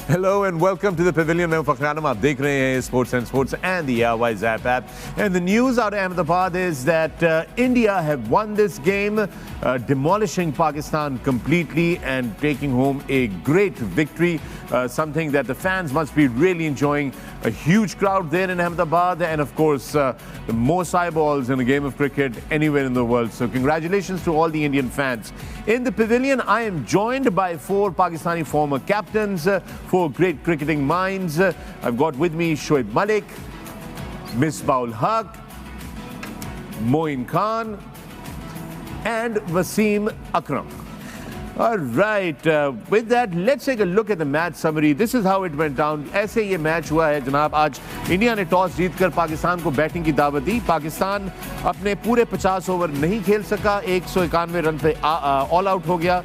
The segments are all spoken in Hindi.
Hello and welcome to the Pavilion. मैं फखरानम आप देख रहे हैं Sports and Sports and the Airwise app. And the news out of Ahmedabad is that India have won this game, demolishing Pakistan completely and taking home a great victory. Something that the fans must be really enjoying. A huge crowd there in Ahmedabad, and of course, the most eyeballs in the game of cricket anywhere in the world. So, congratulations to all the Indian fans. In the pavilion, I am joined by four Pakistani former captains, four great cricketing minds. I've got with me Shoaib Malik, Misbah ul Haq, Moin Khan, and Wasim Akram. All right, with that, let's take a look at the match summary. This is how it went down. ऐसे ये मैच हुआ है जनाब. आज इंडिया ने टॉस जीतकर पाकिस्तान को बैटिंग की दावत दी. पाकिस्तान अपने पूरे 50 ओवर नहीं खेल सका. 191 रन पे ऑल आउट हो गया.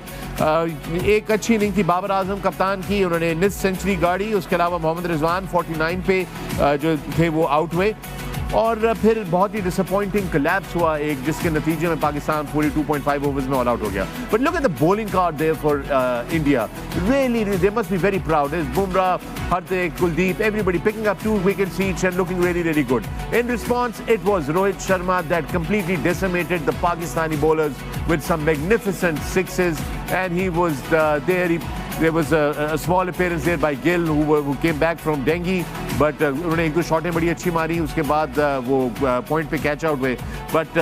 एक अच्छी इनिंग थी बाबर आजम कप्तान की. उन्होंने निस सेंचुरी गाड़ी. उसके अलावा मोहम्मद रिजवान 49 पे जो थे वो आउट हुए. और फिर बहुत ही डिसअपॉइंटिंग कोलैप्स हुआ एक, जिसके नतीजे में पाकिस्तान 42.5 ओवर्स में ऑल आउट हो गया. But look at the bowling card there for India. Really they must be very proud. Is Bumrah, Hardik, Kuldeep, everybody picking up 2 wickets each and looking really, really good. In response, it was Rohit Sharma that completely decimated the Pakistani bowlers with some magnificent sixes, and he was there. There was a small appearance there by Gill, who came back from dengue, but उन्होंने एक दो शॉटें बड़ी अच्छी मारी. उसके बाद वो पॉइंट पे कैच आउट हुए. But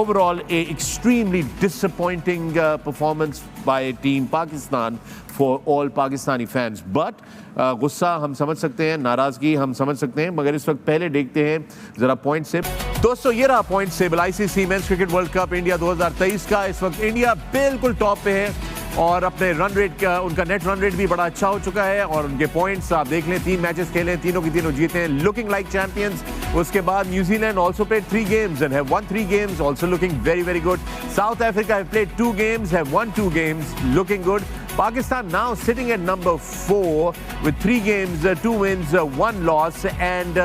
overall, a extremely disappointing performance by Team Pakistan for all Pakistani fans. But गुस्सा हम समझ सकते हैं, नाराजगी हम समझ सकते हैं, मगर इस वक्त पहले देखते हैं जरा पॉइंट से. दोस्तों, ये रहा पॉइंट से. ICC men's cricket world cup India 2023 का. इस वक्त इंडिया बिल्कुल टॉप पे है और अपने रन रेट का, उनका नेट रन रेट भी बड़ा अच्छा हो चुका है. और उनके पॉइंट्स आप देख लें, 3 मैचेस खेले, तीनों की तीनों जीते हैं, लुकिंग लाइक चैंपियंस. उसके बाद New Zealand also played 3 games and have won 3 games, also looking very, very good. South Africa have played 2 games, have won 2 games, looking good. Pakistan now sitting at number 4 with 3 games, 2 wins, 1 loss, and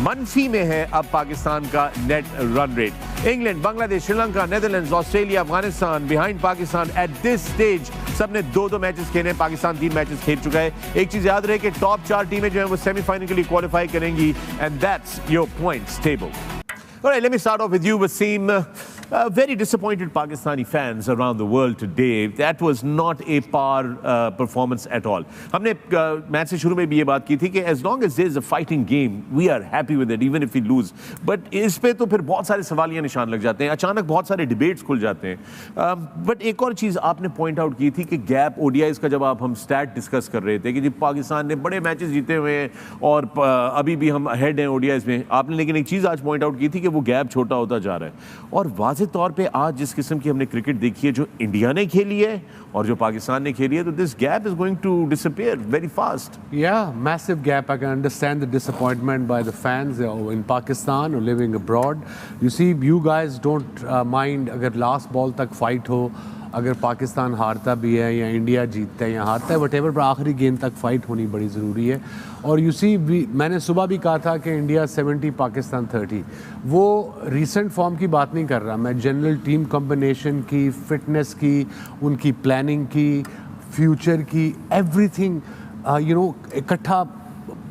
मनफी में है अब पाकिस्तान का net run rate. England, Bangladesh, Sri Lanka, Netherlands, Australia, Afghanistan behind Pakistan at this stage. सबने 2-2 मैचेस खेले. पाकिस्तान 3 मैचेस खेल चुका है. एक चीज याद रहे कि टॉप 4 टीमें जो है वो सेमीफाइनल के लिए क्वालिफाई करेंगी. And that's your points table. All right, let me start off with you, Wasim. Very disappointed Pakistani fans around the world today. That was not a par performance at all. हमने मैच से शुरू में भी ये बात की थी कि as long as there is a fighting game, we are happy with it, even if we lose. But इस पे तो फिर बहुत सारे सवालिया निशान लग जाते हैं. अचानक बहुत सारे डिबेट्स खुल जाते हैं. बट एक और चीज़ आपने पॉइंट आउट की थी कि गैप ODIs का, जब हम स्टैट डिस्कस कर रहे थे कि जी पाकिस्तान ने बड़े मैचेस जीते हुए हैं और अभी भी हम हेड हैं ODIs में. आपने लेकिन एक चीज़ आज पॉइंट आउट की थी कि वो गैप छोटा होता जा रहा है. और वाज़ेह तौर पे आज जिस किस्म की हमने क्रिकेट देखी है, जो इंडिया ने खेली है और जो पाकिस्तान ने खेली है, तो this gap is going to disappear very fast. Yeah, massive gap. I can understand the disappointment by the fans in Pakistan or living abroad. You see, you guys don't mind अगर लास्ट बॉल तक फाइट हो, अगर पाकिस्तान हारता भी है या इंडिया जीतता है या हारता है, वटेवर, पर आखिरी गेंद तक फाइट होनी बड़ी ज़रूरी है. और यू सी, मैंने सुबह भी कहा था कि इंडिया 70 पाकिस्तान 30. वो रीसेंट फॉर्म की बात नहीं कर रहा मैं, जनरल टीम कॉम्बिनेशन की, फिटनेस की, उनकी प्लानिंग की, फ्यूचर की, एवरीथिंग इकट्ठा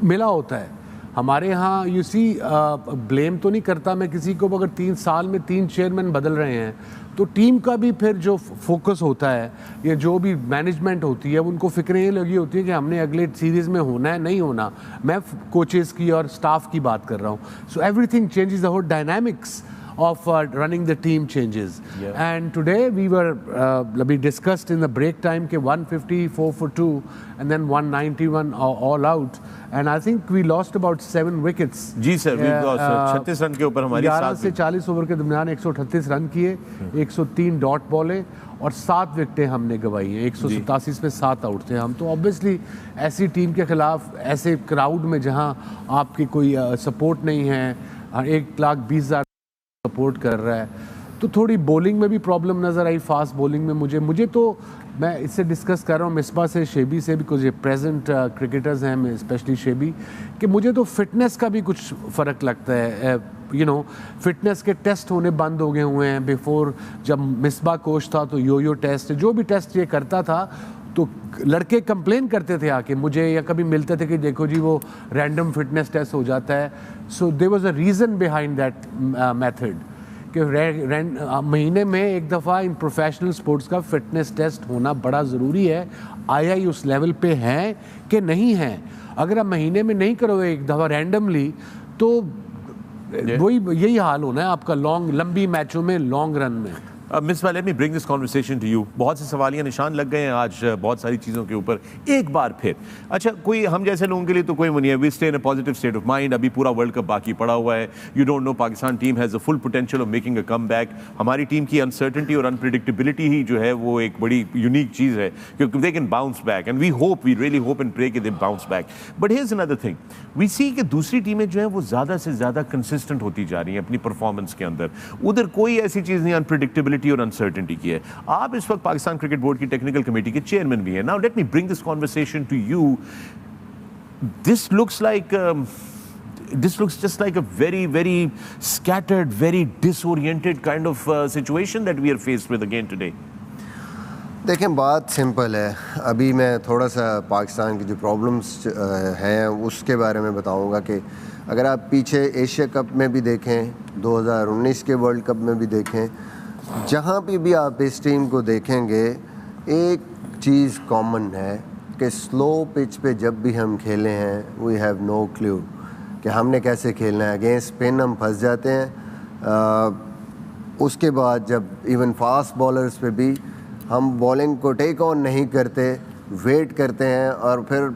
मिला होता है. हमारे यहाँ यू सी, ब्लेम तो नहीं करता मैं किसी को, अगर 3 साल में 3 चेयरमैन बदल रहे हैं तो टीम का भी फिर जो फोकस होता है या जो भी मैनेजमेंट होती है, उनको फिक्रें ये लगी होती है कि हमने अगले सीरीज़ में होना है, नहीं होना. मैं कोचेस की और स्टाफ की बात कर रहा हूँ. So everything changes, the whole dynamics of running the team changes. Yeah. And today we discussed in the break time कि 154 for 2 and then 191 all out, and I think we lost about 7 wickets. जी सर, we lost 36 रन के ऊपर हमारी 11 से 40 ओवर के दरमियान 138 रन किए, 103 डॉट बॉले और 7 विकेटें हमने गंवाई हैं. 187 पे 7 आउट थे हम. तो ऑब्वियसली ऐसी टीम के खिलाफ, ऐसे क्राउड में जहां आपकी कोई सपोर्ट नहीं है, 1,20,000 सपोर्ट कर रहा है, तो थोड़ी बॉलिंग में भी प्रॉब्लम नज़र आई. फास्ट बॉलिंग में मुझे तो, मैं इससे डिस्कस कर रहा हूँ मिसबा से, शेबी से भी, कुछ ये प्रेजेंट क्रिकेटर्स हैं, स्पेशली शेबी, कि मुझे तो फिटनेस का भी कुछ फ़र्क लगता है. फिटनेस के टेस्ट होने बंद हो गए हुए हैं. बिफोर जब मिसबा कोच था तो यो टेस्ट, जो भी टेस्ट ये करता था, तो लड़के कंप्लेन करते थे आके मुझे, या कभी मिलते थे कि देखो जी वो रैंडम फिटनेस टेस्ट हो जाता है. So there was a reason behind that method कि महीने में एक दफ़ा इन प्रोफेशनल स्पोर्ट्स का फिटनेस टेस्ट होना बड़ा ज़रूरी है. आई उस लेवल पे हैं कि नहीं हैं. अगर आप महीने में नहीं करोगे एक दफ़ा रैंडमली तो वही यही हाल होना है आपका लंबी मैचों में, लॉन्ग रन में. Miss let me bring this conversation to you. बहुत से सवालिया निशान लग गए हैं आज बहुत सारी चीज़ों के ऊपर एक बार फिर. अच्छा, कोई हम जैसे लोगों के लिए तो कोई वो नहीं है. We stay in a positive state of mind. अभी पूरा वर्ल्ड कप बाकी पड़ा हुआ है. You don't know, Pakistan team has a full potential of making a comeback. हमारी टीम की अनसर्टनिटी और अनप्रिडिक्टेबिलिटी ही जो है वो एक बड़ी यूनिक चीज़ है क्योंकि they can bounce back and we really hope and pray कि they bounce back. But here's another thing, we सी कि दूसरी टीमें जो है वो ज़्यादा से ज़्यादा कंसिस्टेंट होती जा रही हैं अपनी परफॉर्मेंस के अंदर. उधर कोई ऐसी चीज़ नहीं अनप्रिडिक्टेबिलिटी और अनसर्टनिटी की है. आप इस वक्त पाकिस्तान क्रिकेट बोर्ड की टेक्निकल कमेटी के चेयरमैन भी हैं. Now let me bring this conversation to you. This looks just like a very, very scattered, very disoriented kind of situation that we are faced with again today. देखें, बात सिंपल है. अभी मैं थोड़ा सा पाकिस्तान की जो प्रॉब्लम्स हैं उसके बारे में बताऊंगा कि अगर आप पीछे एशिया कप में भी देखें, 2019 के वर्ल्ड कप में भी देखें, जहाँ भी आप इस टीम को देखेंगे एक चीज़ कॉमन है कि स्लो पिच पे जब भी हम खेले हैं वी हैव नो क्लू कि हमने कैसे खेलना है. अगेंस्ट स्पिन हम फंस जाते हैं. उसके बाद जब इवन फास्ट बॉलर्स पे भी हम बॉलिंग को टेक ऑन नहीं करते, वेट करते हैं और फिर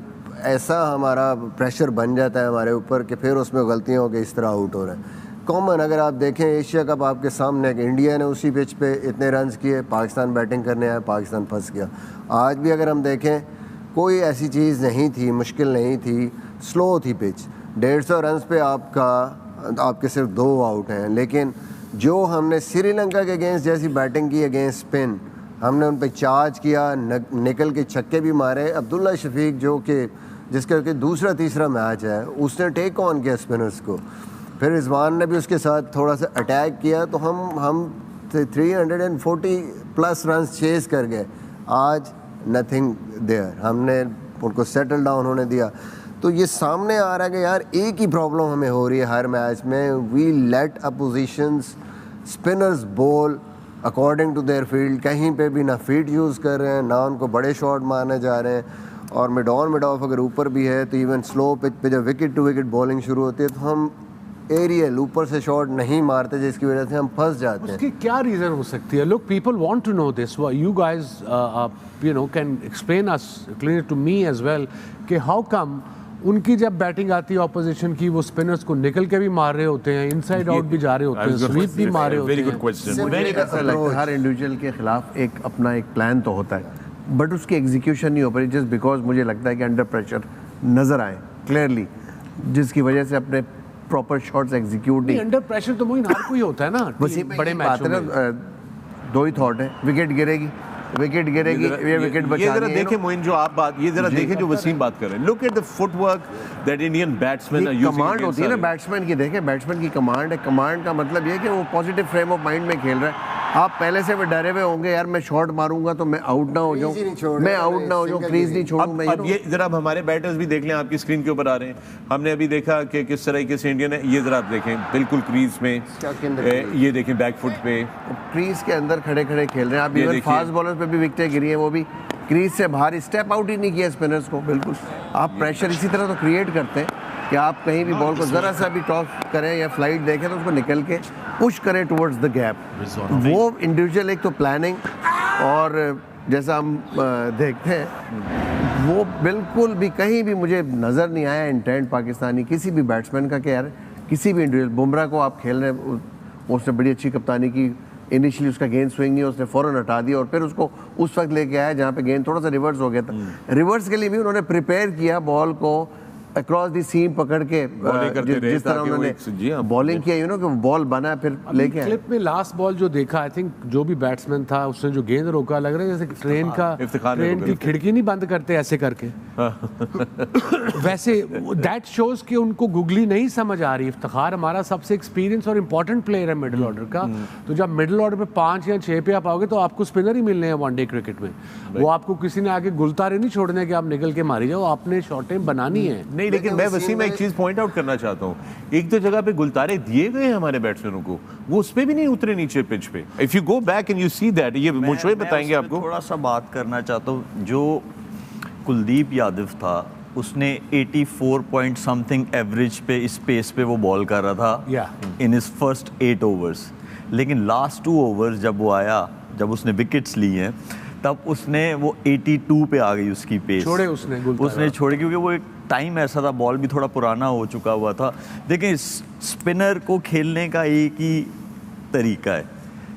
ऐसा हमारा प्रेशर बन जाता है हमारे ऊपर कि फिर उसमें गलतियाँ हो के इस तरह आउट हो रहे हैं. कॉमन अगर आप देखें एशिया कप आपके सामने कि इंडिया ने उसी पिच पे इतने रन्स किए, पाकिस्तान बैटिंग करने आया, पाकिस्तान फंस गया. आज भी अगर हम देखें कोई ऐसी चीज़ नहीं थी, मुश्किल नहीं थी, स्लो थी पिच. 150 रन्स पे आपके सिर्फ 2 आउट हैं. लेकिन जो हमने श्रीलंका के अगेंस्ट जैसी बैटिंग की अगेंस्ट स्पिन, हमने उन पर चार्ज किया, निकल के छक्के भी मारे. अब्दुल्ला शफीक जो कि जिसका दूसरा तीसरा मैच है उसने टेक ऑन किया स्पिनर्स को. फिर रिजवान ने भी उसके साथ थोड़ा सा अटैक किया तो हम 340 प्लस रन्स चेस कर गए. आज नथिंग देयर, हमने उनको सेटल डाउन होने दिया. तो ये सामने आ रहा है कि यार एक ही प्रॉब्लम हमें हो रही है हर मैच में. We let opposition's spinners bowl according to their field. कहीं पे भी ना फीट यूज़ कर रहे हैं, ना उनको बड़े शॉट मारने जा रहे हैं. और मिड ऑफ अगर ऊपर भी है तो इवन स्लो पिच पे जब विकेट टू विकेट बॉलिंग शुरू होती है तो हम एरियल ऊपर से शॉट नहीं मारते, जिसकी वजह से हम फंस जाते हैं. उसकी क्या रीज़न हो सकती है? Look, people want to know this. You guys can explain us clear to me as well कि हाउ कम उनकी जब बैटिंग आती है ऑपोजिशन की, वो स्पिनर्स को निकल के भी मार रहे होते हैं, इनसाइड आउट भी जा रहे होते हैं, स्वीप भी मार रहे होते हैं. Very good question. हर इंडिविजुअल के खिलाफ एक अपना एक प्लान तो होता है बट उसकी एग्जीक्यूशन नहीं हो पाई जस्ट बिकॉज मुझे लगता है कि अंडर प्रेशर नज़र आए क्लियरली, जिसकी वजह से अपने प्रॉपर शॉट्स एग्जीक्यूट नहीं. अंडर प्रेशर तो मोइन हर कोई होता है ना बड़े मैचों में. 2 ही थॉट है, विकेट गिरेगी, ये विकेट बचानी है. ये जरा देखें मोइन, जो आप बात, ये जरा देखें जो वसीम बात कर रहे हैं. Look at the footwork that Indian batsman are using. Command होती है ना बैट्समैन की. देखें, बैट्समैन की कमांड है. कमांड का मतलब ये है कि वो पॉजिटिव फ्रेम ऑफ माइंड में खेल रहा है. आप पहले से डरे हुए होंगे, यार मैं शॉट मारूंगा तो मैं आउट ना हो जाऊं, क्रीज नहीं छोड़ूं मैं. अब ये जरा हमारे बैटर्स भी देख लें, आपकी स्क्रीन के ऊपर आ रहे हैं. हमने अभी देखा कि किस तरीके से इंडिया ने, ये जरा आप देखें, बिल्कुल क्रीज में, ये देखें बैक फुट पे क्रीज के अंदर खड़े खड़े खेल रहे हैं. आप इवन फास्ट बॉलर पे भी विकेटें गिरी हैं, वो भी क्रीज से बाहर स्टेप आउट ही नहीं किया स्पिनर्स को. बिल्कुल आप प्रेशर इसी तरह तो क्रिएट करते हैं कि आप कहीं भी बॉल को ज़रा सा भी टॉस करें या फ्लाइट देखें तो उसको निकल के पुश करें टुवर्ड्स द गैप. वो इंडिविजुअल एक तो प्लानिंग और जैसा हम देखते हैं वो बिल्कुल भी कहीं भी मुझे नज़र नहीं आया इंटेंट पाकिस्तानी किसी भी बैट्समैन का कि यार किसी भी इंडिविजुअल. बुमराह को आप खेल रहे हैं, उसने बड़ी अच्छी कप्तानी की. इनिशियली उसका गेंद स्विंग नहीं, उसने फ़ौरन हटा दिया और फिर उसको उस वक्त लेके आया जहाँ पे गेंद थोड़ा सा रिवर्स हो गया था. रिवर्स के लिए भी उन्होंने प्रिपेयर किया बॉल को अक्रॉस दी सीम पकड़ के Bowling करते रहे जिस तरह ताकि वो उन्होंने जी हाँ। बॉलिंग किया, कि बॉल बना फिर लेके आए। क्लिप में लास्ट बॉल जो देखा, आई थिंक जो भी बैट्समैन था उसने जो गेंद रोका, लग रहा है जैसे इफ्तिखार ने ट्रेन रोका। की खिड़की नहीं बंद करते ऐसे करके। वैसे दैट शोज कि उनको गुगली नहीं समझ आ रही। इफ्तिखार हमारा सबसे एक्सपीरियंस और इम्पोर्टेंट प्लेयर है मिडिल ऑर्डर का, तो जब मिडिल ऑर्डर पे 5 या 6 पे आप आओगे तो आपको स्पिनर ही मिलने हैं वनडे क्रिकेट में। वो आपको किसी ने आगे गुलतारे नहीं छोड़ने कि आप निकल के मारी जाओ, आपने शॉटें बनानी है। नहीं, लेकिन मैं वसीम एक चीज पॉइंट आउट करना चाहता हूँ। एक तो जगह पे गुलतारे दिए गए हैं हमारे बैट्समैनों को, वो उस पे भी नहीं उतरे नीचे पिच पे। If you go back and you see that, ये मुझे बताएंगे मैं आपको। थोड़ा सा बात करना चाहता हूँ। जो कुलदीप यादव था उसने 84 पॉइंट समथिंग एवरेज पे इस पेस पे वो बॉल कर रहा था इन हिज फर्स्ट 8 ओवर्स, लेकिन लास्ट 2 ओवर्स जब वो आया, जब उसने विकेट्स ली हैं, तब उसने वो 82 पे आ गई उसकी पेस। उसने छोड़े क्योंकि वो एक टाइम ऐसा था, बॉल भी थोड़ा पुराना हो चुका हुआ था। देखिए, स्पिनर को खेलने का एक ही तरीका है,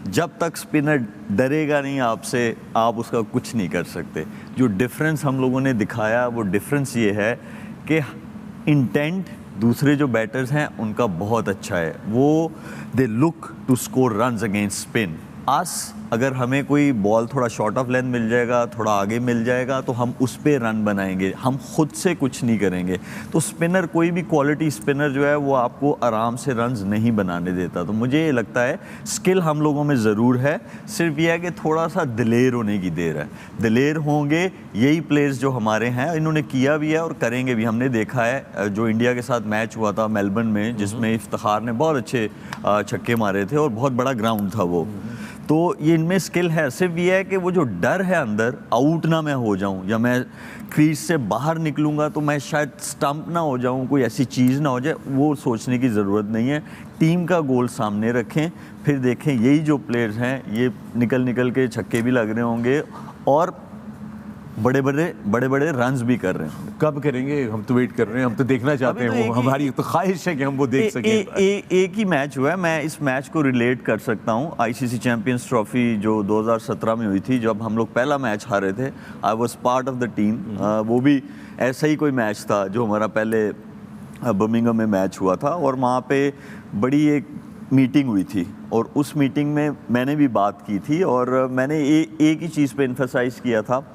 जब तक स्पिनर डरेगा नहीं आपसे, आप उसका कुछ नहीं कर सकते। जो डिफरेंस हम लोगों ने दिखाया, वो डिफरेंस ये है कि इंटेंट दूसरे जो बैटर्स हैं उनका बहुत अच्छा है। वो they look to score runs against spin. आस अगर हमें कोई बॉल थोड़ा शॉर्ट ऑफ लेंथ मिल जाएगा, थोड़ा आगे मिल जाएगा, तो हम उस पर रन बनाएंगे, हम खुद से कुछ नहीं करेंगे। तो स्पिनर, कोई भी क्वालिटी स्पिनर जो है वो आपको आराम से रन्स नहीं बनाने देता। तो मुझे ये लगता है स्किल हम लोगों में ज़रूर है, सिर्फ यह है कि थोड़ा सा दिलेर होने की देर है। दिलेर होंगे, यही प्लेयर्स जो हमारे हैं इन्होंने किया भी है और करेंगे भी। हमने देखा है जो इंडिया के साथ मैच हुआ था मेलबर्न में, जिसमें इफ्तिखार ने बहुत अच्छे छक्के मारे थे और बहुत बड़ा ग्राउंड था वो। तो ये इनमें स्किल है, सिर्फ ये है कि वो जो डर है अंदर, आउट ना मैं हो जाऊं या मैं क्रीज से बाहर निकलूंगा तो मैं शायद स्टंप ना हो जाऊं, कोई ऐसी चीज़ ना हो जाए, वो सोचने की ज़रूरत नहीं है। टीम का गोल सामने रखें, फिर देखें यही जो प्लेयर्स हैं ये निकल के छक्के भी लग रहे होंगे और बड़े बड़े रन्स भी कर रहे हैं। कब करेंगे? हम तो वेट कर रहे हैं, हम तो देखना चाहते हैं, वो हमारी तो ख्वाहिश है कि हम वो देख सकें। एक ही मैच हुआ है, मैं इस मैच को रिलेट कर सकता हूँ। आईसीसी चैंपियंस ट्रॉफी जो 2017 में हुई थी, जब हम लोग पहला मैच हारे थे, I was part of the team. वो भी ऐसा ही कोई मैच था जो हमारा पहले बर्मिंघम में मैच हुआ था, और वहाँ पे बड़ी एक मीटिंग हुई थी और उस मीटिंग में मैंने भी बात की थी और मैंने एक ही चीज़ पे एम्फसाइज़ किया था।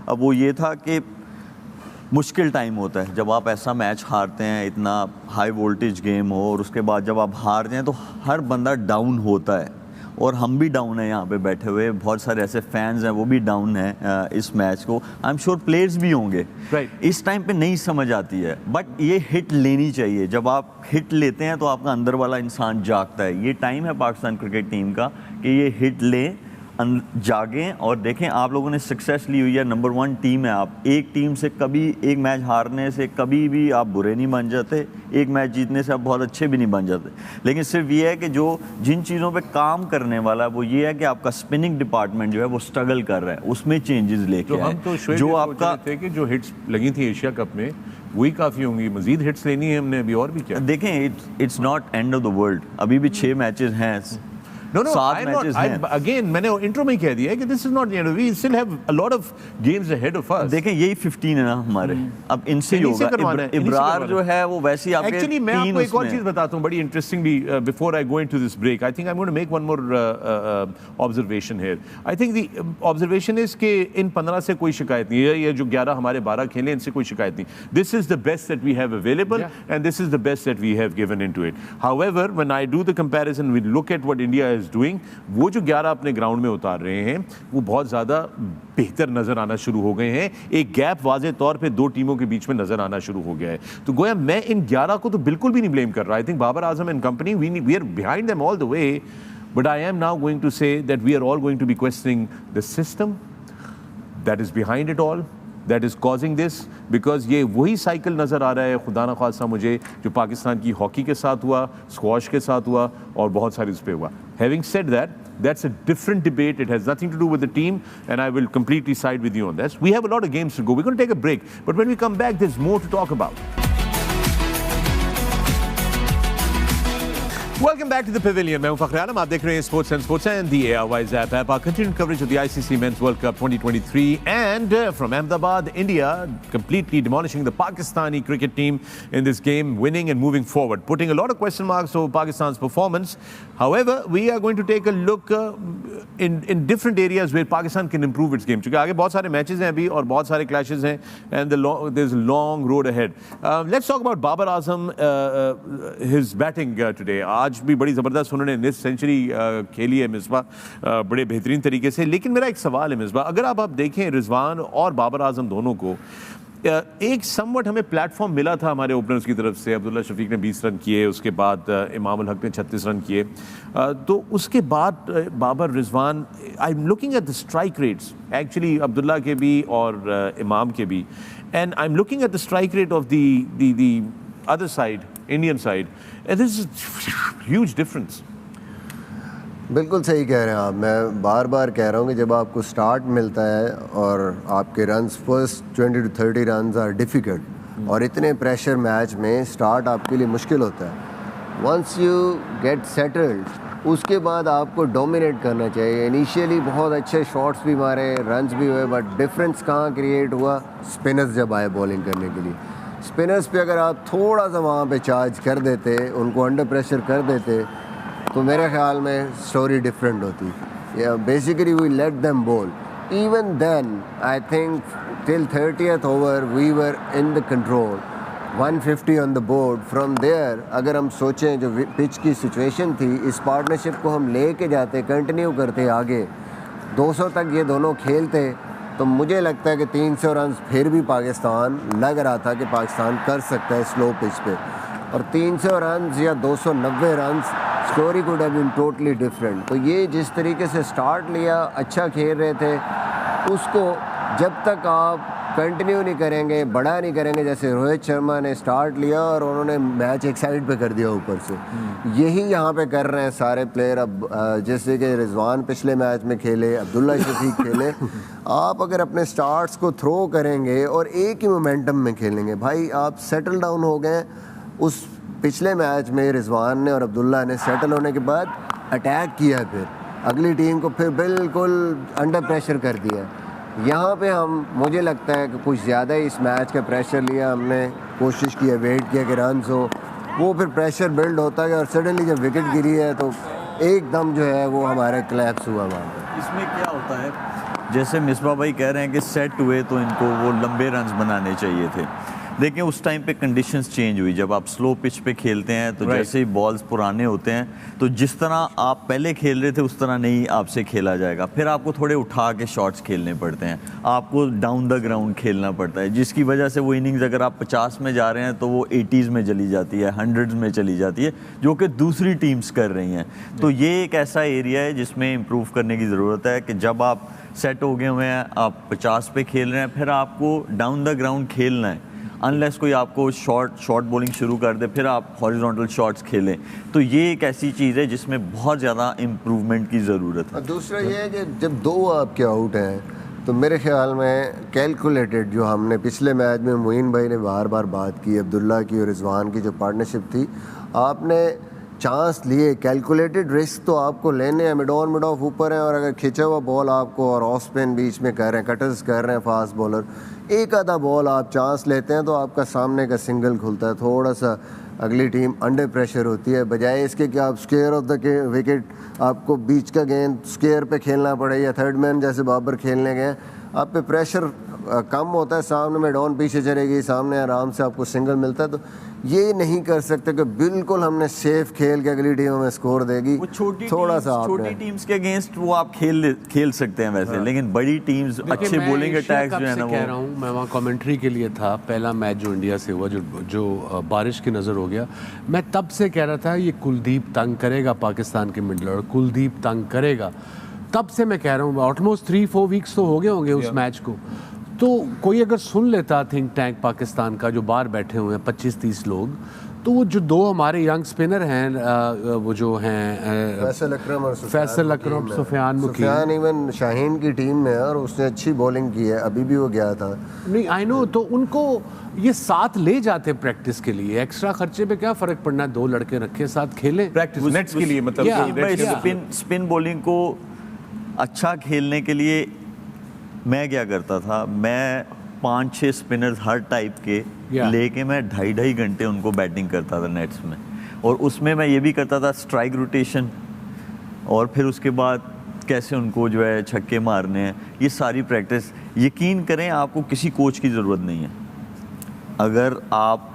अब वो ये था कि मुश्किल टाइम होता है जब आप ऐसा मैच हारते हैं, इतना हाई वोल्टेज गेम हो, और उसके बाद जब आप हार जाएं तो हर बंदा डाउन होता है, और हम भी डाउन हैं यहाँ पे बैठे हुए। बहुत सारे ऐसे फैंस हैं वो भी डाउन हैं इस मैच को। आई एम श्योर प्लेयर्स भी होंगे। इस टाइम पे नहीं समझ आती है, बट ये हिट लेनी चाहिए। जब आप हिट लेते हैं तो आपका अंदर वाला इंसान जागता है। ये टाइम है पाकिस्तान क्रिकेट टीम का कि ये हिट लें, जागें और देखें। आप लोगों ने सक्सेस ली हुई है, नंबर 1 टीम है आप। एक टीम से कभी एक मैच हारने से कभी भी आप बुरे नहीं बन जाते, एक मैच जीतने से आप बहुत अच्छे भी नहीं बन जाते। लेकिन सिर्फ ये है कि जो जिन चीज़ों पे काम करने वाला है वो ये है कि आपका स्पिनिंग डिपार्टमेंट जो है वो स्ट्रगल कर रहा है, उसमें चेंजेस लेके आए। तो जो आपका थे कि जो हिट्स लगी थी एशिया कप में वही काफ़ी होंगी, मजीद हिट्स लेनी है हमने अभी, और भी क्या? देखें, it's not end of the world. अभी भी 6 मैचेस हैं, No, 7 मैचेस हैं। Again, मैंने इंट्रो में कह दिया है कि this is not the end. We still have a lot of games ahead of us. देखें, यही 15 है ना हमारे, अब इनसे ही होगा। इब्रार जो है वो वैसे ही आपके Actually, मैं आपको एक और चीज़ बताता हूँ बड़ी इंटरेस्टिंग भी, before I go into this break. I think I'm going to make one more observation here. I think the observation is कि इन 15 से कोई शिकायत नहीं है, ये जो 11 हमारे 12 खेले इनसे कोई शिकायत नहीं। This is the best that we have available, and this is the best that we have given into it. However, when I do the comparison, we look at what India is doing, वो जो 11 अपने ग्राउंड में उतार रहे हैं वो बहुत ज़्यादा बेहतर नज़र आना शुरू हो गए हैं। एक गैप वाज़े तौर पे 2 टीमों के बीच में नज़र आना शुरू हो गया है। तो गोया मैं इन 11 को तो बिल्कुल भी नहीं ब्लेम कर रहा। I think Babar Azam and company, we are behind them all the way, but I am now going to say that we are all going to be questioning the system that is behind it all, that is causing this, because ये वही साइकिल नज़र आ रहा है खुदा न खासा मुझे जो पाकिस्तान की हॉकी के साथ हुआ, स्क्वॉश के साथ हुआ और बहुत सारी उस पर हुआ। Having said that, that's a different debate. It has nothing to do with the team, and I will completely side with you on that. We have a lot of games to go. We're going to take a break, but when we come back, there's more to talk about. Welcome back to the Pavilion. मैं हूं फ़ख्र आलम, आप देख रहे हैं Sports and the ARY Zap app. Our continued coverage of the ICC Men's World Cup 2023 and And from Ahmedabad, India completely demolishing the Pakistani cricket team in this game, winning and moving forward, putting a lot of question marks over Pakistan's performance. However, we are going to take a look in different areas where Pakistan can improve its game. क्योंकि आगे बहुत सारे मैचेस हैं अभी और बहुत सारे clashes हैं, and there's a long road ahead. Let's talk about Babar Azam, his batting today. आज भी बड़ी ज़बरदस्त उन्होंने 19 सेंचुरी खेली है मिसबा बड़े बेहतरीन तरीके से. लेकिन मेरा एक सवाल है मिसबा, अगर आप देखें रिजवान और बाबर आजम दोनों को, एक समवट हमें प्लेटफॉर्म मिला था हमारे ओपनर्स की तरफ से. अब्दुल्ला शफीक ने 20 रन किए, उसके बाद इमाम उल हक ने 36 रन किए. तो उसके बाद Babar, Rizwan, I am looking at the strike rates actually Abdullah के भी और इमाम के भी, and I am looking at the strike rate of the other side, Indian side, and this is huge difference. बिल्कुल सही कह रहे हैं आप. मैं बार बार कह रहा हूँ कि जब आपको स्टार्ट मिलता है और आपके runs first 20 to 30 runs are difficult और इतने प्रेशर मैच में स्टार्ट आपके लिए मुश्किल होता है. वंस यू गेट सेटल्ड उसके बाद आपको डोमिनेट करना चाहिए. इनिशियली बहुत अच्छे शॉट्स भी मारे, रन्स भी हुए, बट डिफरेंस कहाँ क्रिएट हुआ? स्पिनर्स जब आए बॉलिंग करने के लिए. स्पिनर्स पे अगर आप थोड़ा सा वहाँ पे चार्ज कर देते, उनको अंडर प्रेशर कर देते, तो मेरे ख्याल में स्टोरी डिफरेंट होती. Basically we let them bowl. Even then I think till 30th over we were in the control. 150 on the board. From there अगर हम सोचें जो पिच की सिचुएशन थी, इस पार्टनरशिप को हम लेके जाते, कंटिन्यू करते आगे, 200 तक ये दोनों खेलते, तो मुझे लगता है कि 300 रन फिर भी पाकिस्तान, लग रहा था कि पाकिस्तान कर सकता है स्लो पिच पे. और 300 रन या 290 run, story could have been totally different. तो ये जिस तरीके से स्टार्ट लिया, अच्छा खेल रहे थे, उसको जब तक आप कंटिन्यू नहीं करेंगे, बड़ा नहीं करेंगे, जैसे रोहित शर्मा ने स्टार्ट लिया और उन्होंने मैच एक साइड पे कर दिया ऊपर से, यही यहाँ पे कर रहे हैं सारे प्लेयर. अब जैसे कि रिजवान पिछले मैच में खेले, अब्दुल्ला शफीक खेले, आप अगर अपने स्टार्ट्स को थ्रो करेंगे और एक ही मोमेंटम में खेलेंगे, भाई आप सेटल डाउन हो गए. उस पिछले मैच में रिजवान ने और अब्दुल्ला ने सेटल होने के बाद अटैक किया, फिर अगली टीम को फिर बिल्कुल अंडर प्रेशर कर दिया. यहाँ पे हम, मुझे लगता है कि कुछ ज़्यादा ही इस मैच का प्रेशर लिया हमने, कोशिश की, वेट किया कि रन्स हो, वो फिर प्रेशर बिल्ड होता गया और सडनली जब विकेट गिरी है तो एकदम जो है वो हमारे क्लैप्स हुआ वहाँ पर. इसमें क्या होता है, जैसे मिसबा भाई कह रहे हैं कि सेट हुए तो इनको वो लंबे रन्स बनाने चाहिए थे. देखिए उस टाइम पे कंडीशंस चेंज हुई. जब आप स्लो पिच पे खेलते हैं तो जैसे ही बॉल्स पुराने होते हैं, तो जिस तरह आप पहले खेल रहे थे उस तरह नहीं आपसे खेला जाएगा. फिर आपको थोड़े उठा के शॉट्स खेलने पड़ते हैं, आपको डाउन द ग्राउंड खेलना पड़ता है, जिसकी वजह से वो इनिंग्स अगर आप 50 में जा रहे हैं तो वो 80s में चली जाती है, 100s में चली जाती है, जो कि दूसरी टीम्स कर रही हैं. तो ये एक ऐसा एरिया है जिसमें इम्प्रूव करने की ज़रूरत है कि जब आप सेट हो गए हुए हैं, आप 50 पे खेल रहे हैं, फिर आपको डाउन द ग्राउंड खेलना है. अनलेस कोई आपको शॉर्ट बॉलिंग शुरू कर दे, फिर आप हॉरिजॉन्टल शॉट्स खेलें. तो ये एक ऐसी चीज़ है जिसमें बहुत ज़्यादा इम्प्रूवमेंट की ज़रूरत है. दूसरा ये है कि जब दो आपके आउट हैं तो मेरे ख्याल में कैलकुलेटेड, जो हमने पिछले मैच में मोइन भाई ने बार बार बात की, अब्दुल्ला की और रिजवान की जो पार्टनरशिप थी, आपने चांस लिए, कैलकुलेटेड रिस्क तो आपको लेने हैं. मिड ऑफ ऊपर है और अगर खिंचा हुआ बॉल आपको और ऑफ स्पिन बीच में कर रहे हैं, कटर्स कर रहे हैं फास्ट बॉलर, एक आधा बॉल आप चांस लेते हैं तो आपका सामने का सिंगल खुलता है. थोड़ा सा अगली टीम अंडर प्रेशर होती है, बजाय इसके कि आप स्क्वायर ऑफ द विकेट, आपको बीच का गेंद स्क्वायर पे खेलना पड़े या थर्ड मैन जैसे बाबर खेलने गए, आप पे प्रेशर कम होता है, सामने में डाउन पीछे चलेगी, सामने आराम से आपको सिंगल मिलता है. तो ये नहीं कर सकते कि बिल्कुल हमने सेफ खेल के अगली टीम में स्कोर देगी. थोड़ा सा छोटी टीम्स के अगेंस्ट वो आप खेल सकते हैं वैसे, लेकिन बड़ी टीम्स अच्छे बॉलिंग अटैक्स जो है ना, वो कह रहा हूँ मैं वहाँ कमेंट्री के लिए था. पहला मैच जो इंडिया से हुआ, जो बारिश की नज़र हो गया, मैं तब से कह रहा था ये कुलदीप तंग करेगा पाकिस्तान के मिडलर, कुलदीप तंग करेगा. तब से मैं कह रहा हूँ, ऑलमोस्ट 3-4 वीक्स तो हो गए होंगे उस मैच को. तो कोई अगर सुन लेता थिंक टैंक पाकिस्तान का, जो बाहर बैठे हुए हैं 25-30 लोग, तो वो जो दो हमारे यंग स्पिनर हैं, वो जो हैं फैसल अकरम और सुफियान मुकीम, सुफियान इवन शाहीन की टीम में है और उसने अच्छी बॉलिंग की है, अभी भी वो गया था. नहीं आई नो, तो उनको ये साथ ले जाते प्रैक्टिस के लिए. एक्स्ट्रा खर्चे पे क्या फ़र्क पड़ना है, 2 लड़के रखे साथ खेलें प्रैक्टिस नेट्स के लिए. मतलब स्पिन बॉलिंग को अच्छा खेलने के लिए मैं क्या करता था, मैं 5-6 स्पिनर्स हर टाइप के लेके मैं 2.5 घंटे उनको बैटिंग करता था नेट्स में, और उसमें मैं ये भी करता था स्ट्राइक रोटेशन, और फिर उसके बाद कैसे उनको जो है छक्के मारने हैं, ये सारी प्रैक्टिस। यकीन करें आपको किसी कोच की ज़रूरत नहीं है। अगर आप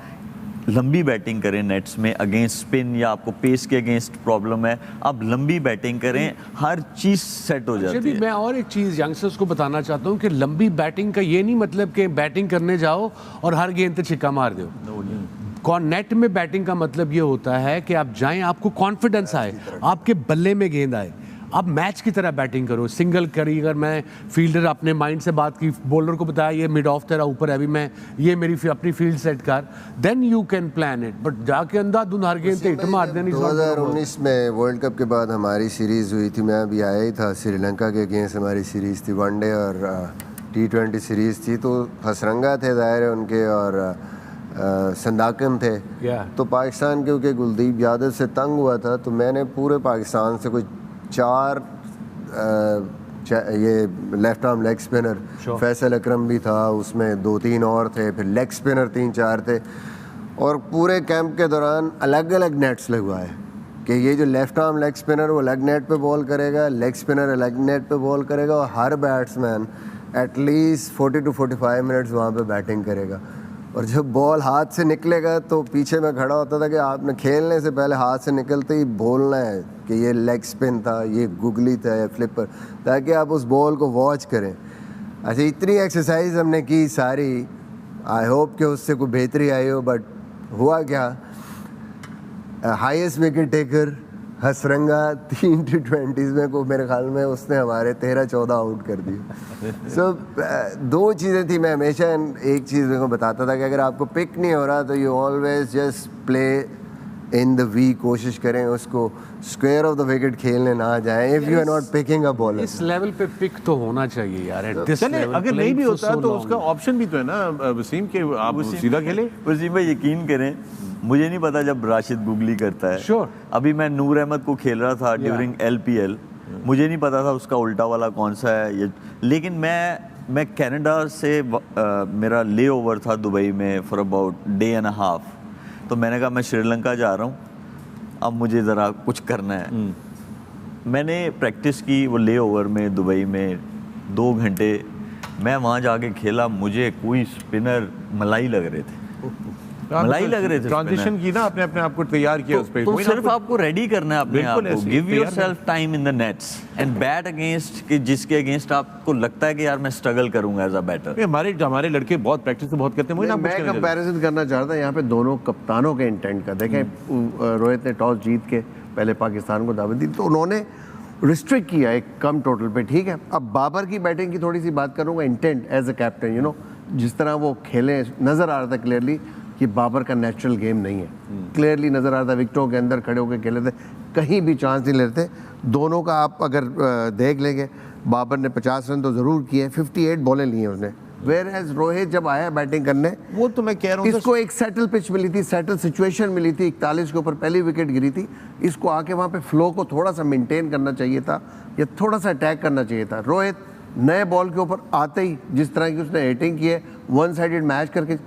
लंबी बैटिंग करें नेट्स में अगेंस्ट स्पिन, या आपको पेस के अगेंस्ट प्रॉब्लम है, आप लंबी बैटिंग करें, हर चीज़ सेट हो जाती है। मैं और एक चीज़ यंगस्टर्स को बताना चाहता हूँ कि लंबी बैटिंग का ये नहीं मतलब कि बैटिंग करने जाओ और हर गेंद पे छिक्का मार दो। नेट में बैटिंग का मतलब ये होता है कि आप जाएं, आपको कॉन्फिडेंस आए, आपके बल्ले में गेंद आए, आप मैच की तरह बैटिंग करो। सिंगल करी, अगर मैं फील्डर अपने माइंड से बात की, बॉलर को बताया ये मिड ऑफ तेरा ऊपर है, अभी मैं ये मेरी अपनी फील्ड सेट कर, then you can plan it. But जाके अंधाधुंध हर गेंद पे हिट मार देनी। 2019 में वर्ल्ड कप के बाद हमारी सीरीज़ हुई थी, मैं अभी आया ही था, श्रीलंका के अगेंस्ट हमारी सीरीज़ थी, वनडे और T20 सीरीज़ थी। तो हसरंगा थे ज़ाहिर है उनके, और संदाकम थे। तो पाकिस्तान क्योंकि कुलदीप यादव से तंग हुआ था, तो मैंने पूरे पाकिस्तान से कोई 4 ये left arm leg spinner, Faisal Akram भी था उसमें, 2-3 और थे, फिर लेग स्पिनर 3-4 थे, और पूरे कैंप के दौरान अलग अलग नेट्स लगवाए कि ये जो लेफ्ट आर्म लेग स्पिनर वो अलग नेट पे बॉल करेगा, लेग स्पिनर अलग नेट पे बॉल करेगा, और हर बैट्समैन एटलीस्ट 40 to 45 मिनट्स वहाँ पे बैटिंग करेगा। और जब बॉल हाथ से निकलेगा तो पीछे में खड़ा होता था कि आपने खेलने से पहले हाथ से निकलते ही बोलना है कि ये लेग स्पिन था, ये गुगली था या फ्लिपर, ताकि आप उस बॉल को वॉच करें। अच्छा, इतनी एक्सरसाइज हमने की सारी, आई होप कि उससे कोई बेहतरी आई हो, बट हुआ क्या, highest wicket taker Hasaranga 3 T20s में को मेरे ख्याल में उसने हमारे 13-14 आउट कर दिए। सो 2 चीज़ें थी, मैं हमेशा एक चीज़ मेरे को बताता था कि अगर आपको पिक नहीं हो रहा तो you always just play in the V, कोशिश करें उसको स्क्वायर ऑफ द विकेट खेलने ना जाएं if you are not picking a bowler. इस लेवल पे पिक तो होना चाहिए यार। चले अगर नहीं भी होता तो उसका ऑप्शन भी तो है ना वसीम, के आप सीधा खेले। वसीम भाई यकीन करें, मुझे नहीं पता जब राशिद गुगली करता है। अभी मैं नूर अहमद को खेल रहा था ड्यूरिंग LPL, मुझे नहीं पता था उसका उल्टा वाला कौन सा है ये, लेकिन मैं कनाडा से मेरा ले ओवर था दुबई में for about day and half, तो मैंने कहा मैं श्रीलंका जा रहा हूँ, अब मुझे ज़रा कुछ करना है। मैंने प्रैक्टिस की वो ले ओवर में दुबई में 2 घंटे, मैं वहाँ जाके खेला, मुझे कोई स्पिनर मलाई लग रहे थे, मलाई लग रहे थे। ट्रांजिशन की ना आपने अपने आप को तैयार किया उस पे। तो सिर्फ आपको रेडी करना है अपने आप को, give yourself time in the nets and bat against, कि जिसके अगेंस्ट आपको लगता है कि यार मैं स्ट्रगल करूंगा एज अ बैटर। हमारे लड़के बहुत प्रैक्टिस बहुत करते हैं। मैं कंपैरिजन करना चाहता यहाँ पे दोनों कप्तानों के इंटेंट का। देखें, रोहित ने टॉस जीत के पहले पाकिस्तान को दावत दी, तो उन्होंने रिस्ट्रिक्ट किया एक कम टोटल पे, ठीक है। अब बाबर की बैटिंग की थोड़ी सी बात करूँगा, intent as a captain, you know, जिस तरह वो खेले नज़र आ रहा था क्लियरली कि बाबर का नेचुरल गेम नहीं है, क्लियरली नज़र आ रहा था, विकेटों के अंदर खड़े होकर खेले थे, कहीं भी चांस नहीं लेते। दोनों का आप अगर देख लेंगे, बाबर ने 50 रन तो ज़रूर किए, 58 बॉलें ली हैं उसने, वेयर एज रोहित जब आया बैटिंग करने, वो तो मैं कह रहा हूँ इसको एक सेटल पिच मिली थी, सेटल सिचुएशन मिली थी, 41 के ऊपर पहली विकेट गिरी थी, इसको आके वहाँ पे फ्लो को थोड़ा सा मेंटेन करना चाहिए था, या थोड़ा सा अटैक करना चाहिए था। रोहित नए बॉल के ऊपर आते ही जिस तरह की उसने हिटिंग की है, 1 साइडेड मैच करके,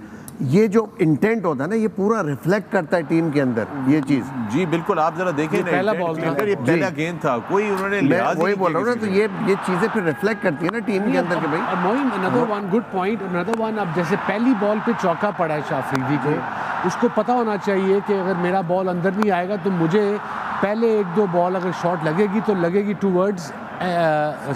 ये जो इंटेंट होता है ना, ये पूरा रिफ्लेक्ट करता है टीम के अंदर ये चीज। जी बिल्कुल, आप जरा देखें ना, पहला बॉल था, ये पहला गेंद था, कोई उन्होंने लिहाज वही बोल रहा हूँ ना, तो ये चीजें फिर रिफ्लेक्ट करती है ना टीम के अंदर के भाई। Moin another one good point, another one, अब जैसे पहली बॉल पे चौका पड़ा है शाफरीदी को, उसको पता होना चाहिए कि अगर मेरा बॉल अंदर नहीं आएगा तो मुझे पहले 1-2 बॉल अगर शॉट लगेगी तो लगेगी towards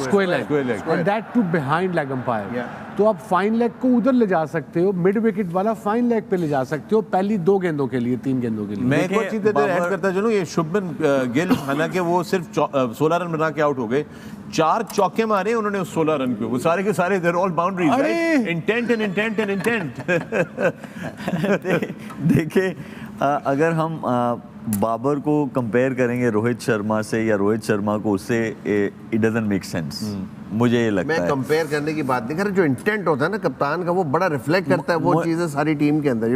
square leg, and that too behind leg umpire. तो आप फाइन लेग को उधर ले जा सकते हो, मिड विकेट वाला फाइन लेग पे ले जा सकते हो, पहली 2 गेंदों के लिए, 3 गेंदों के लिए। मैं एक और चीज़ ऐड करता चलूं, ये शुभमन गिल, हालांकि वो सिर्फ 16 रन बना के आउट हो गए, 4 चौके मारे उन्होंने उस 16 रन पे, वो सारे के सारे there all boundaries, right, intent and intent and intent. देखिए, अगर हम बाबर को कंपेयर करेंगे रोहित शर्मा से या रोहित शर्मा को उससे, इट डजंट मेक सेंस। मुझे ये लगता है मैं कंपेयर करने की बात नहीं कर रहा, जो इंटेंट होता है ना कप्तान का वो बड़ा रिफ्लेक्ट करता है वो चीजें सारी टीम के अंदर,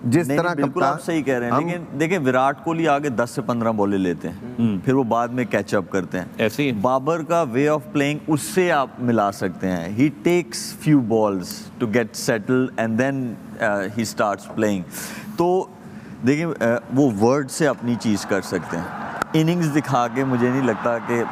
जिस तरह बिल्कुल आप सही कह रहे हैं, लेकिन देखिए विराट कोहली आगे 10 से 15 बॉलें लेते हैं, फिर वो बाद में कैचअप करते हैं। ऐसे ही बाबर का वे ऑफ प्लेइंग उससे आप मिला सकते हैं। He takes few balls to get settle and then he starts playing. तो देखिए वो वर्ड से अपनी चीज़ कर सकते हैं, इनिंग्स दिखा के मुझे नहीं लगता कि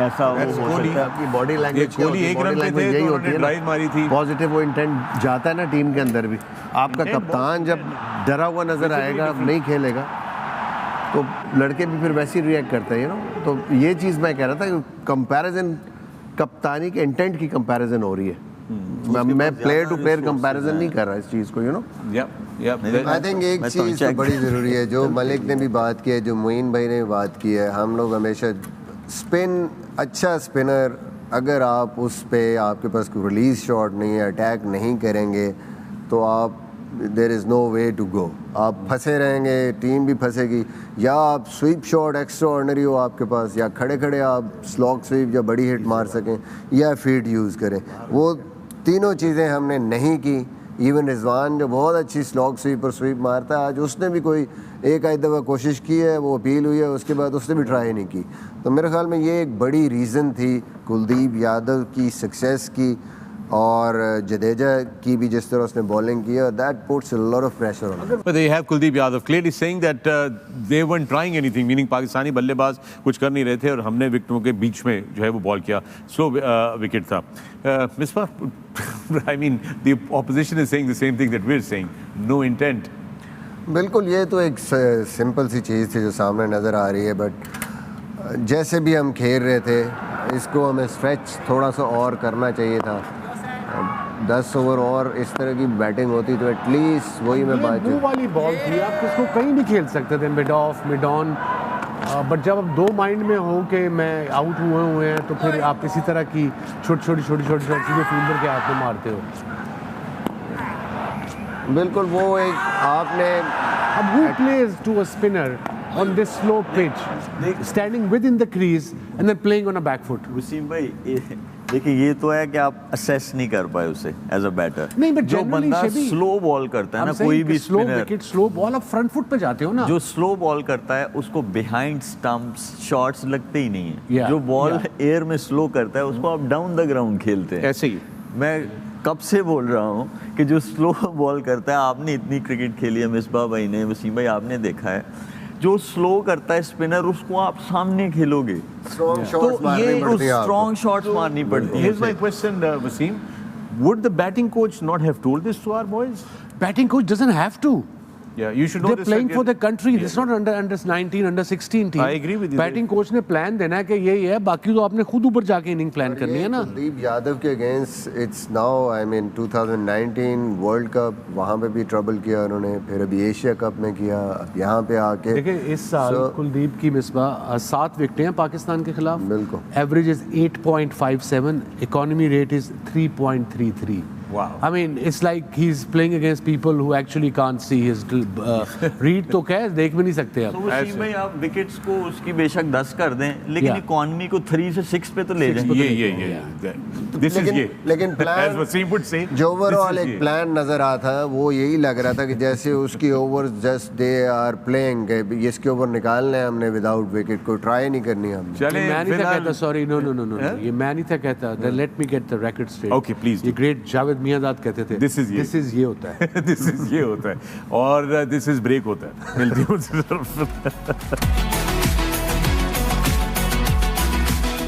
ऐसा वो हो सकता है। बॉडी लैंग्वेज कोहली एक रन पे थे यही तो होती है, ड्राइव मारी थी। पॉजिटिव वो इंटेंट जाता है ना टीम के अंदर भी। आपका कप्तान जब डरा हुआ नजर आएगा, नहीं खेलेगा, तो लड़के भी फिर वैसे ही रिएक्ट करते हैं तो ये चीज़ मैं कह रहा था कि कंपैरिजन कप्तानी के इंटेंट की कंपैरिजन हो रही है। मैं प्लेयर टू प्लेयर कंपैरिजन नहीं कर रहा इस चीज़ को, आई थिंक एक चीज़ तो बड़ी ज़रूरी है, जो मलिक ने भी बात की है, जो मोइन भाई ने भी बात की है, हम लोग हमेशा स्पिन, अच्छा स्पिनर अगर आप उस पे आपके पास कोई रिलीज शॉट नहीं है, अटैक नहीं करेंगे तो आप there is no way to go, आप फंसे रहेंगे, टीम भी फंसेगी। या आप स्वीप शॉट एक्स्ट्रा ऑर्डिनरी हो आपके पास, या खड़े खड़े आप स्लॉग स्वीप या बड़ी हिट मार सकें, या फीट यूज़ करें। वो तीनों चीज़ें हमने नहीं की। इवन रिजवान जो बहुत अच्छी स्लॉग स्वीप और स्वीप मारता है, आज उसने भी कोई एक आध दफ़ा कोशिश की है, वो अपील हुई है, उसके बाद उसने भी ट्राई नहीं की। तो मेरे ख्याल में ये एक बड़ी रीज़न थी कुलदीप यादव की सक्सेस की, और जडेजा की भी जिस तरह उसने बॉलिंग की है, that puts a lot of pressure on. But they have Kuldeep Yadav clearly saying that they weren't trying anything, meaning Pakistani बल्लेबाज कुछ कर नहीं रहे थे और हमने विकेटों के बीच में जो है वो बॉल किया, स्लो विकेट था। Misbah, I mean the opposition is saying the same thing that we're saying, no intent. बिल्कुल, ये तो एक सिंपल सी चीज़ थी जो सामने नज़र आ रही है, बट जैसे भी हम खेल रहे थे इसको हमें स्ट्रेच थोड़ा सा और करना चाहिए था। 10 ओवर और इस तरह की बैटिंग होती तो एटलीस्ट वही मैं बात वो वाली बॉल थी, आप इसको कहीं नहीं खेल सकते थे, mid of mid on. But जब आप दो माइंड में हो कि मैं आउट हुए हैं, तो फिर आप इसी तरह की छोटी छोटी चीज़ें फील्डर के हाथ में मारते हो। बिल्कुल, वो एक आपने अब who plays to a spinner on this slow pitch, standing within the crease and then playing on a back foot? Wasim भाई देखिए ये तो है कि आप असेस नहीं कर पाए उसे एज अ बैटर। नहीं, but जो बंदा स्लो बॉल करता है ना, कोई भी स्लो विकेट स्लो बॉल, आप फ्रंट फुट पे जाते हो ना। जो स्लो बॉल करता है उसको बिहाइंड स्टंप्स शॉट्स लगते ही नहीं है। जो बॉल एयर में स्लो करता है उसको आप डाउन द ग्राउंड खेलते हैं। ऐसे ही मैं कब से बोल रहा हूँ कि जो स्लो बॉल करता है, आपने इतनी क्रिकेट खेली है, मिसबा भाई ने, वसीम भाई आपने देखा है, जो स्लो करता है स्पिनर उसको आप सामने खेलोगे तो ये स्ट्रॉन्ग शॉट्स मारनी पड़ती है। Here's my question, Wasim. Would the batting coach not have told this to our boys? Batting coach doesn't have to. Yeah, you should know They're this. playing for the country. This is not under 19, under 16 team. I agree with you. Batting coach ने प्लान देना है कि ये है, बाकी तो आपने खुद ऊपर जाके इनिंग प्लान करनी है ना। कुलदीप यादव के against it's now, I mean 2019 world cup, वहाँ पे भी ट्रबल किया उन्होंने, फिर अभी एशिया कप में किया, अब यहाँ पे आके देखिए इस साल कुलदीप की मिसबा 7 विकेटें हैं पाकिस्तान के खिलाफ। बिल्कुल। Average is 8.57, economy rate is 3.33। Wow. I mean, it's like he's playing against people who actually can't see his read तो क्या है, देख भी नहीं सकते आप। तो वसीम भाई आप विकेट्स को उसकी बेशक 10 कर दें, लेकिन इकोनॉमी को 3 से 6 पे तो ले जाएं। This is ये। लेकिन plan, as Wasim would say, जो ओवरऑल एक प्लान नजर आता था वो यही लग रहा था कि जैसे उसकी over just they are playing, इसके ओवर निकालने हैं हमने विदाउट विकेट, को ट्राई नहीं करनी हमने। चले मैं नहीं था कहता, सॉरी नो, ये मैं नहीं था कहता, let me get the record straight. Okay, please. ये ग्रेट जावेद मियांदाद कहते थे, This is ये होता है। This is ये होता है और this is break होता है। मिलती हूँ।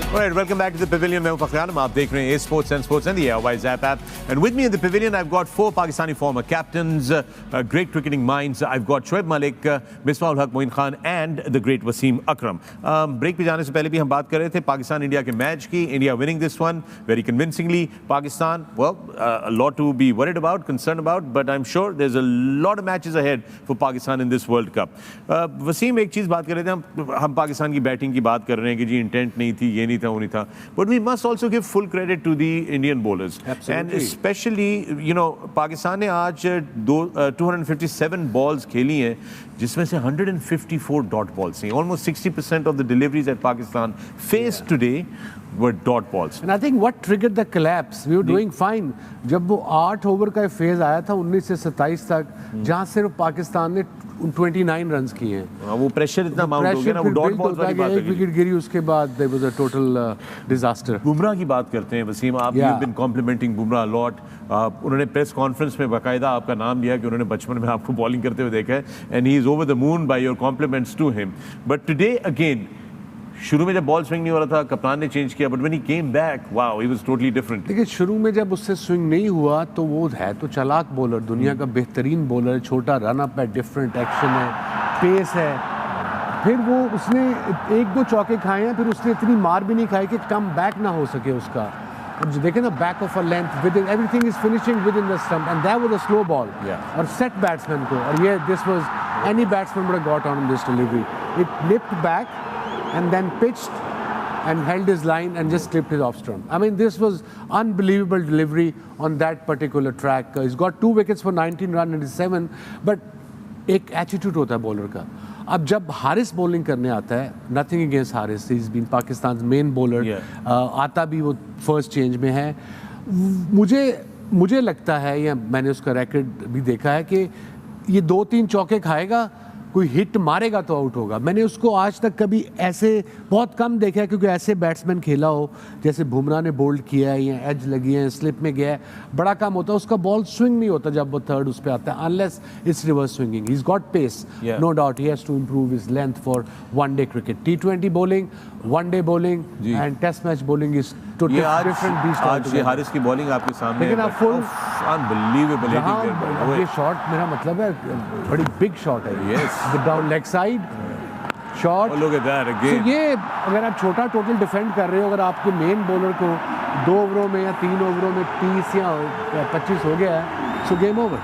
Alright, welcome back to the Pavilion. मैं हूं फ़खर आलम, आप देख रहे हैं Sports and the Airwise app. And with me in the Pavilion, I've got 4 Pakistani former captains, great cricketing minds. I've got Shoaib Malik, Misbah-ul Haq Moin Khan, and the great Wasim Akram. Break पे जाने से पहले भी हम बात कर रहे थे पाकिस्तान इंडिया के मैच की. India winning this one very convincingly. Pakistan, well, a lot to be worried about, concerned about, but I'm sure there's a lot of matches ahead for Pakistan in this World Cup. Wasim, एक चीज़ बात कर रहे थे हम पाकिस्तान की बैटिंग की बात कर रहे हैं कि जी इंटेंट नहीं थी, ये नहीं था वो नहीं था. But we must also give full credit to the Indian bowlers. Absolutely. And especially, you know, Pakistan ने आज 257 balls खेली हैं, जिसमें से 154 dot balls थी. Almost 60% of the deliveries that Pakistan faced today were dot balls. And I think what triggered the collapse, we were doing fine. जब वो 8 ओवर का फेज आया था 19 से 27 तक, जहाँ सिर्फ पाकिस्तान ने 29 रन्स किए हैं. वो प्रेशर इतना माउंट हो गया ना, वो डॉट बॉल्स वाली बात है. एक विकेट गिरी उसके बाद there was a total disaster. Bumrah की बात करते हैं वसीम, आप you've been complimenting Bumrah a lot. उन्होंने प्रेस कॉन्फ्रेंस में बाकायदा आपका नाम लिया कि उन्होंने बचपन में आपको बॉलिंग करते हुए देखा है, and he is over the moon by your compliments to him. But today again, शुरू में जब बॉल स्विंग नहीं हो रहा था, कप्तान ने चेंज किया, but when he came back, wow, he was totally different. देखिए, शुरू में जब उससे स्विंग नहीं हुआ तो वो है तो चालाक बॉलर, दुनिया का बेहतरीन बॉलर है, छोटा रन अप है, डिफरेंट एक्शन है, पेस है. फिर वो उसने 1-2 चौके खाए हैं, फिर उसने इतनी मार भी नहीं खाई कि कम बैक ना हो सके उसका. जो देखें ना, back of a length with in, everything is finishing with in the stump, and that was a slow ball. और सेट बैट्समैन को, और ये this was any batsman would have got on this delivery. It lift back and then pitched and held his line and just clipped his off stump. I mean, this was unbelievable delivery on that particular track. He's got 2 wickets for 19 run 97, but एक एटीट्यूड होता है बॉलर का. अब जब हारिस बॉलिंग करने आता है, nothing against Haris, he is been Pakistan main bowler, आता भी वो फर्स्ट चेंज में है. मुझे लगता है, या मैंने उसका रिकॉर्ड भी देखा है, कि ये 2-3 चौके खाएगा, कोई हिट मारेगा तो आउट होगा. मैंने उसको आज तक कभी ऐसे बहुत कम देखा है, क्योंकि ऐसे बैट्समैन खेला हो जैसे बुमराह ने बोल्ड किया है, या एज लगी है, स्लिप में गया है, बड़ा कम होता है. उसका बॉल स्विंग नहीं होता जब वो थर्ड उस पे आता है, unless it's reverse swinging. He is got pace, no doubt. He has to improve his length for one day cricket. T20 bowling, one day bowling and test match bowling is totally different beast. आज ये हारिस की बॉलिंग आपके सामने है, लेकिन आप फुल अनबिलीवेबल हिटिंग. ये शॉट, मेरा मतलब है, बड़ी बिग शॉट है. Yes, the down leg side shot. Look at that again. तो ये अगर आप छोटा टोटल डिफेंड कर रहे हो, अगर आपके मेन बॉलर को 2 ओवरों में या 3 ओवरों में 30 या 25 हो गया है, सो गेम ओवर.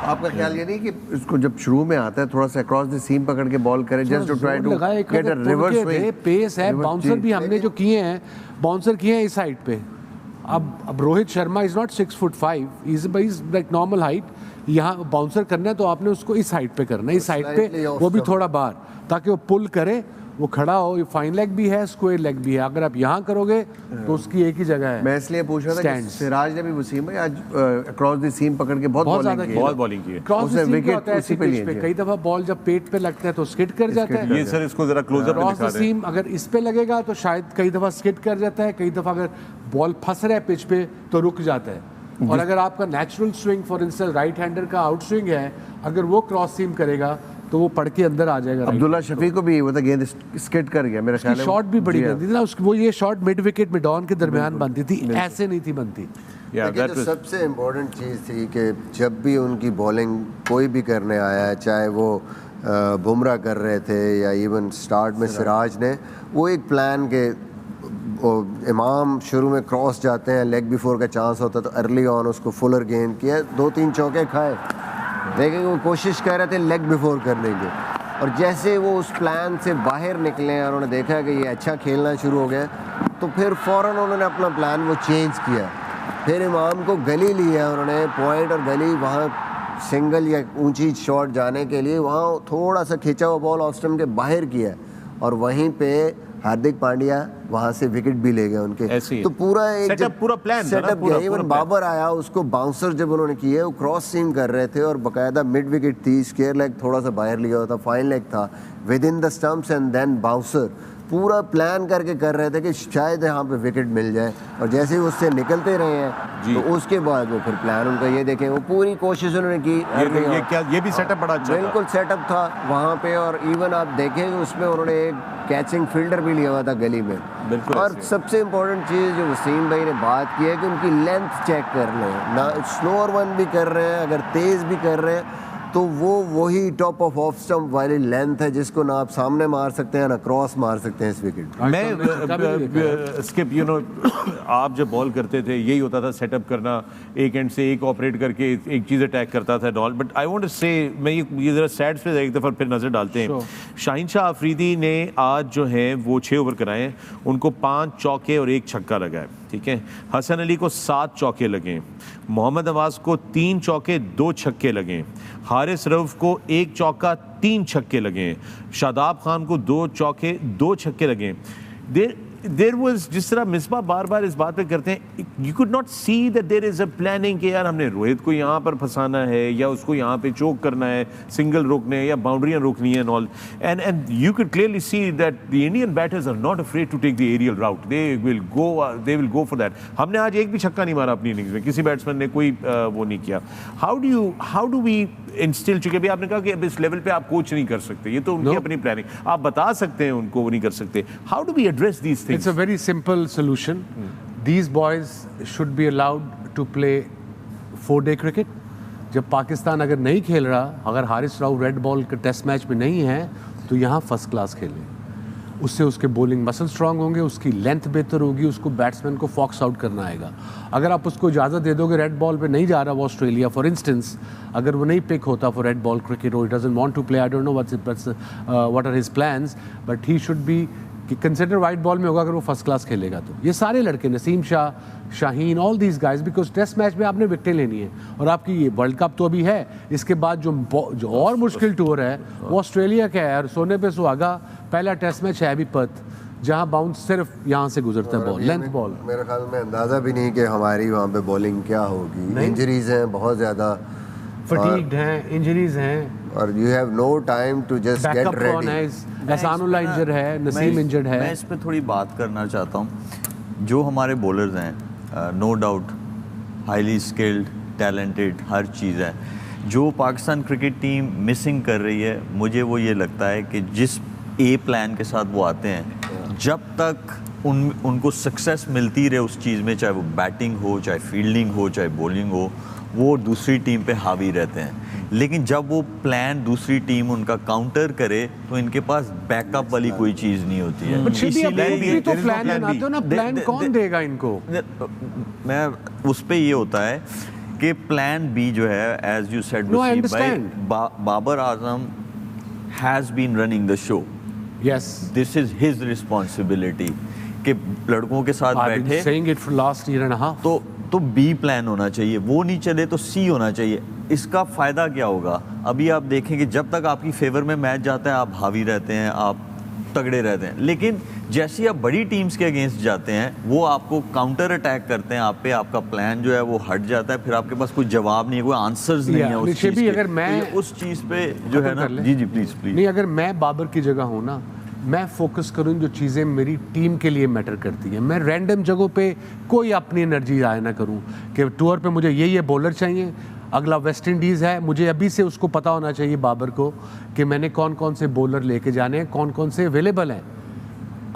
आपका ख्याल ये नहीं कि इसको जब शुरू में आता है थोड़ा सा अक्रॉस द सीम पकड़ के बॉल करे, just to try to get a reverse swing. Pace है, बाउंसर भी हमने जो किए हैं, बाउंसर किए हैं इस साइड पे. अब Rohit Sharma is not 6'5", is like normal height. यहाँ बाउंसर करना है तो आपने उसको इस साइड पे करना है, इस साइड पे, वो भी थोड़ा बाहर, ताकि वो पुल करे, वो खड़ा हो. ये फाइन लेग भी है, स्क्वायर लेग भी है. अगर आप यहाँ करोगे तो उसकी एक ही जगह है. मैं इसलिए पूछ रहा था कि सिराज ने भी वसीम भाई आज अक्रॉस द सीम पकड़ के बहुत बॉलिंग की है. क्रॉस द सीम होता है ऐसी पिच पे, कई दफा बॉल जब पेट पे लगता है तो स्किड कर जाता है. ये सर इसको जरा क्लोजअप में दिखा दें. सीम अगर इस पे लगेगा तो शायद कई दफा स्किड कर जाता है, कई दफा अगर बॉल फंस रहा है पिच पे तो रुक जाता है. और अगर आपका natural swing, for instance right hander का आउट स्विंग है, अगर वो क्रॉस सीम करेगा तो वो पड़ के अंदर आ जाएगा. अब्दुल्ला शफी को भी वो था, गेंद स्किड कर गया. मेरा ख्याल है शॉट भी बड़ी बनती थी ना उसकी. वो ये शॉट मिड विकेट में डॉन के दरमियान बनती थी, ऐसे नहीं थी बनती. लेकिन जो सबसे इम्पोर्टेंट चीज़ थी कि जब भी उनकी बॉलिंग कोई भी करने आया है, चाहे वो बुमराह कर रहे थे या इवन स्टार्ट में सिराज ने, वो एक प्लान के इमाम शुरू में क्रॉस जाते हैं, लेग बिफोर का चांस होता तो अर्ली ऑन उसको फुलर गेंद किया, 2-3 चौके खाए. लेकिन वो कोशिश कर रहे थे लेग बिफोर करने की, और जैसे वो उस प्लान से बाहर निकले और उन्होंने देखा कि ये अच्छा खेलना शुरू हो गया, तो फिर फ़ौरन उन्होंने अपना प्लान वो चेंज किया. फिर इमाम को गली लिया उन्होंने, पॉइंट और गली, वहाँ सिंगल या ऊंची शॉट जाने के लिए वहाँ थोड़ा सा खींचा हुआ बॉल ऑफ स्टंप के बाहर किया, और वहीं पे हार्दिक पांड्या वहां से विकेट भी ले गए उनके. तो पूरा एक पूरा प्लान सेटअप किया. इवन बाबर आया, उसको बाउंसर जब उन्होंने किए, वो क्रॉस सीम कर रहे थे और बकायदा मिड विकेट थी, स्क्वायर लेग थोड़ा सा बाहर लिया हुआ था, फाइन लेग था, within the stumps and then bouncer. पूरा प्लान करके कर रहे थे कि शायद यहाँ पे विकेट मिल जाए, और जैसे ही उससे निकलते रहे हैं तो उसके बाद वो फिर प्लान उनका, ये देखें, वो पूरी कोशिश उन्होंने की. ये भी सेटअप बड़ा अच्छा, बिल्कुल सेटअप था वहाँ पे. और इवन आप देखें उसमें उन्होंने एक कैचिंग फील्डर भी लिया हुआ था गली में. और सबसे इम्पोर्टेंट चीज़ जो वसीम भाई ने बात की है कि उनकी लेंथ चेक कर लें ना, स्लोअर वन भी कर रहे हैं, अगर तेज़ भी कर रहे हैं तो वो वही टॉप ऑफ स्टंप वाली लेंथ है जिसको ना आप सामने मार सकते हैं ना क्रॉस मार सकते हैं इस विकेट। मैं स्किप यू नो आप जब बॉल करते थे यही होता था, सेटअप करना, एक एंड से एक ऑपरेट करके एक चीज़ अटैक करता था डॉल। But I want to say मैं ये ज़रा सैड्स पे एक दफ़ा फिर नज़र डालते हैं। शाहीन शाह अफरीदी ने आज जो है वो 6 ओवर कराए, उनको 5 चौके और 1 छक्का लगा है, ठीक है। हसन अली को 7 चौके लगे, मोहम्मद नवाज को 3 चौके 2 छक्के लगे, हारिस रऊफ को 1 चौका 3 छक्के लगे, शादाब खान को 2 चौके 2 छक्के लगे। देर वॉज, जिस तरह मिसबा बार बार इस बात पे करते हैं, you could not see that there is a planning कि यार हमने रोहित को यहाँ पर फंसाना है या उसको यहाँ पे चोक करना है, सिंगल रोकने हैं या बाउंड्रियाँ रोकनी है and all. And you could clearly see that the Indian batters are not afraid to take the aerial route, they will go for that. हमने आज एक भी छक्का नहीं मारा अपनी इनिंग्स में, किसी बैट्समैन ने कोई वो नहीं किया। हाउ डू वी इंस्टिल, चूंकि अभी आपने कहा कि अब इस लेवल पे आप कोच नहीं कर सकते, ये तो उनकी अपनी प्लानिंग, आप बता सकते हैं उनको, वो नहीं कर सकते। How do we address these things? It's a very simple solution. These boys should be allowed to play 4-day cricket. जब पाकिस्तान अगर नहीं खेल रहा, अगर हारिस राव रेड बॉल के टेस्ट मैच में नहीं है, तो यहाँ फर्स्ट क्लास खेलें। उससे उसके बॉलिंग मसल स्ट्रांग होंगे, उसकी लेंथ बेहतर होगी, उसको बैट्समैन को फॉक्स आउट करना आएगा। अगर आप उसको इजाज़त दे दोगे, रेड बॉल पे नहीं जा रहा वो ऑस्ट्रेलिया फॉर इंस्टेंस, अगर वो नहीं पिक होता फॉर रेड बॉल क्रिकेट और doesn't want to play, I don't know what are his plans, but he should be कि कंसिडर वाइट बॉल में होगा अगर वो फर्स्ट क्लास खेलेगा। तो ये सारे लड़के, Naseem Shah, Shaheen, all these guys, because test match में आपने विकेटें लेनी है और आपकी ये वर्ल्ड कप तो अभी है, इसके बाद जो और मुश्किल टूर है वो ऑस्ट्रेलिया का है। और सोने पे सुहागा पहला टेस्ट मैच है भी पर्थ, जहाँ बाउंस सिर्फ यहाँ से गुजरता है बॉल, लेंथ बॉल। मेरे ख्याल में अंदाज़ा भी नहीं कि हमारी वहाँ पे बॉलिंग क्या होगी। इंजरीज हैं बहुत ज़्यादा, फटीग्ड हैं, इंजरीज हैं, और you have no time to just get ready. Ehsanullah injured है, नसीम इंजर्ड है। मैं इस पे थोड़ी बात करना चाहता हूँ। जो हमारे बॉलर्स हैं, no doubt highly skilled, talented, हर चीज़ है। जो पाकिस्तान क्रिकेट टीम मिसिंग कर रही है, मुझे वो ये लगता है कि जिस ए प्लान के साथ वो आते हैं, जब तक उनको सक्सेस मिलती रहे उस चीज़ में, चाहे वो बैटिंग हो, चाहे फील्डिंग हो, चाहे बॉलिंग हो, वो दूसरी टीम पे हावी रहते हैं। लेकिन जब वो प्लान दूसरी टीम उनका काउंटर करे तो इनके पास बैकअप वाली कोई चीज़ नहीं होती है। इसीलिए तो प्लान बनाते हो ना, प्लान कौन देगा इनको? मैं उस पे ये होता है कि प्लान बी जो है, एज यू सेड भाई, Babar Azam has been running the show. Yes, this is his responsibility कि लड़कों के साथ बैठे, saying it for last year and a half. तो बी प्लान होना चाहिए, वो नहीं चले तो सी होना चाहिए। इसका फ़ायदा क्या होगा? अभी आप देखेंगे जब तक आपकी फेवर में मैच जाता है आप हावी रहते हैं, आप तगड़े रहते हैं, लेकिन जैसे ही आप बड़ी टीम्स के अगेंस्ट जाते हैं वो आपको काउंटर अटैक करते हैं आप पे, आपका प्लान जो है वो हट जाता है, फिर आपके पास कोई जवाब नहीं है, कोई आंसर्स नहीं है उस चीज़ के। अगर मैं उस चीज़ पे जो है ना, जी प्लीज़ नहीं, अगर मैं बाबर की जगह हूँ ना, मैं फोकस करूँ जो चीज़ें मेरी टीम के लिए मैटर करती हैं। मैं रैंडम जगहों पे कोई अपनी एनर्जी ज़ाया ना करूँ कि टूर पे मुझे ये बॉलर चाहिए, अगला वेस्ट इंडीज़ है, मुझे अभी से उसको पता होना चाहिए बाबर को कि मैंने कौन कौन से बॉलर लेके जाने हैं, कौन कौन से अवेलेबल हैं।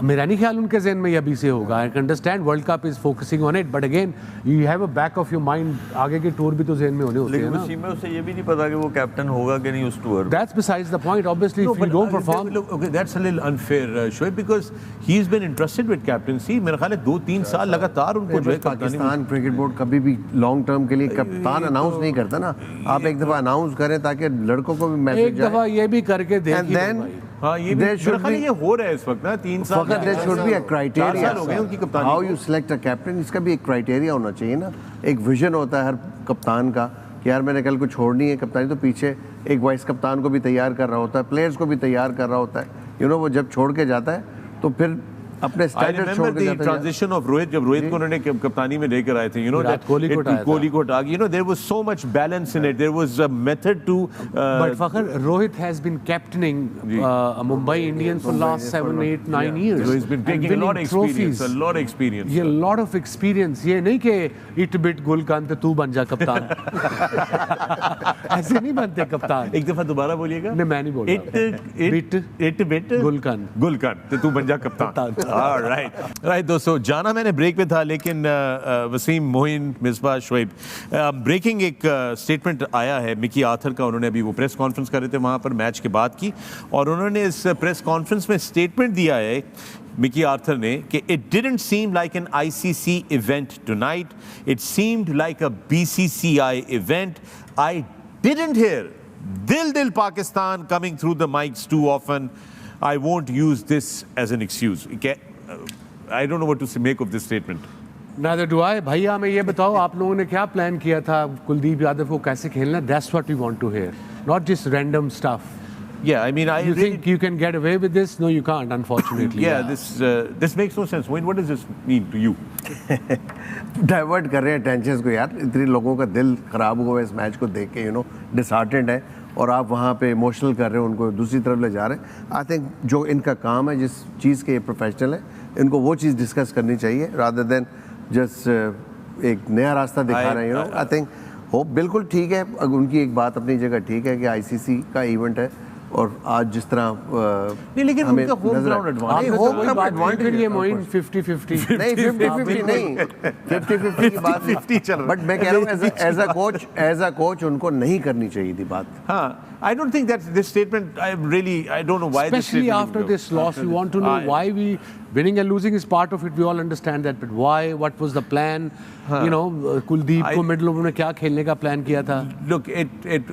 मेरा नहीं ख्याल उनके जहन में ये अभी से होगा। I understand world cup is focusing on it, but again you have a back of your mind, आगे के टूर भी तो जहन में होने होते हैं ना। लेकिन में उसे ये भी नहीं पता कि वो कैप्टन होगा कि नहीं उस tour. That's besides the point. Obviously if you don't perform, okay that's a little unfair Shoaib, because he has been interested with captaincy. मेरा ख्याल है 2-3 साल लगातार उनको जो है पाकिस्तान क्रिकेट बोर्ड कभी भी लॉन्ग टर्म के लिए कप्तान अनाउंस नहीं करता ना। आप एक दफा अनाउंस करें ताकि लड़कों को भी मैसेज जाए, एक दफा ये भी करके देखिए। हाँ, ये मेरा ख्याल ये हो रहा है इस वक्त ना, 3 साल फकत there should be a criteria हो गए उनकी कप्तानी। How you select a captain, इसका भी एक क्राइटेरिया होना चाहिए ना। एक विजन होता है हर कप्तान का कि यार मैंने कल को छोड़नी है कप्तानी, तो पीछे एक वाइस कप्तान को भी तैयार कर रहा होता है, प्लेयर्स को भी तैयार कर रहा होता है। यू नो, वो जब छोड़ के जाता है तो फिर अपने स्टैंडर्ड छोड़ के जाता है। ट्रांजिशन ऑफ रोहित, जब रोहित को उन्होंने कप्तानी में लेकर आए थे, यू नो दैट कोहली को हटा के, you know there was so much balance in it, there was a method too, but Fakhar, Rohit has been captaining Mumbai Indians for last 7, 8, 9 years. So he's been taking a lot of experience, a lot of experience. ये lot of experience, ये नहीं कि इट बिट गुलकान तू बन जा कप्तान। ऐसे नहीं बनते कप्तान। एक दफा दोबारा बोलिएगा। नहीं, मैं नहीं बोल रहा। इट बिट गुलकान, तो तू बन जा कप्तान। राइट दोस्तों, जाना मैंने ब्रेक में था, लेकिन वसीम, मोइन, मिसबा, शुएब, ब्रेकिंग एक स्टेटमेंट आया है मिकी आर्थर का। उन्होंने अभी वो प्रेस कॉन्फ्रेंस कर रहे थे वहाँ पर मैच के बाद की, और उन्होंने इस प्रेस कॉन्फ्रेंस में स्टेटमेंट दिया है मिकी आर्थर ने कि it didn't seem like an ICC event tonight, it seemed like a BCCI event, I didn't here दिल दिल Pakistan coming through the mics too often. I won't use this as an excuse. I don't know what to make of this statement. Neither do I. भैया हमें ये बताओ, आप लोगों ने क्या प्लान किया था कुलदीप यादव को कैसे खेलना? That's what we want to hear, not just random stuff. Yeah, I mean, you think you can get away with this? No, you can't, unfortunately. Yeah, this makes no sense. Wayne, what does this mean to you? Divert कर रहे हैं टेंशन को यार, इतने लोगों का दिल खराब हुआ है इस मैच को देख के, डिसहार्टेंड है, और आप वहाँ पे इमोशनल कर रहे हो, उनको दूसरी तरफ ले जा रहे हैं। आई थिंक जो इनका काम है, जिस चीज़ के प्रोफेशनल है, इनको वो चीज़ डिस्कस करनी चाहिए रादर देन जस्ट एक नया रास्ता दिखा रहे हैं। आई थिंक होप बिल्कुल ठीक है, उनकी एक बात अपनी जगह ठीक है कि ICC का इवेंट है, और आज जिस तरह नहीं, लेकिन उनका home ground advantage, home ground advantage ये मोइन 50-50 नहीं, 50-50 नहीं, 50-50 की बात 50 चल रहा है। बट मैं कह रहा हूँ एज अ कोच उनको नहीं करनी चाहिए थी बात। हाँ, I don't think that this statement, I don't know why. Especially after this loss, we want to know why winning and losing is part of it. We all understand that, but why? What was the plan? Kuldeep को मिडिल ओवर में क्या खेलने का प्लान किया था? Look, it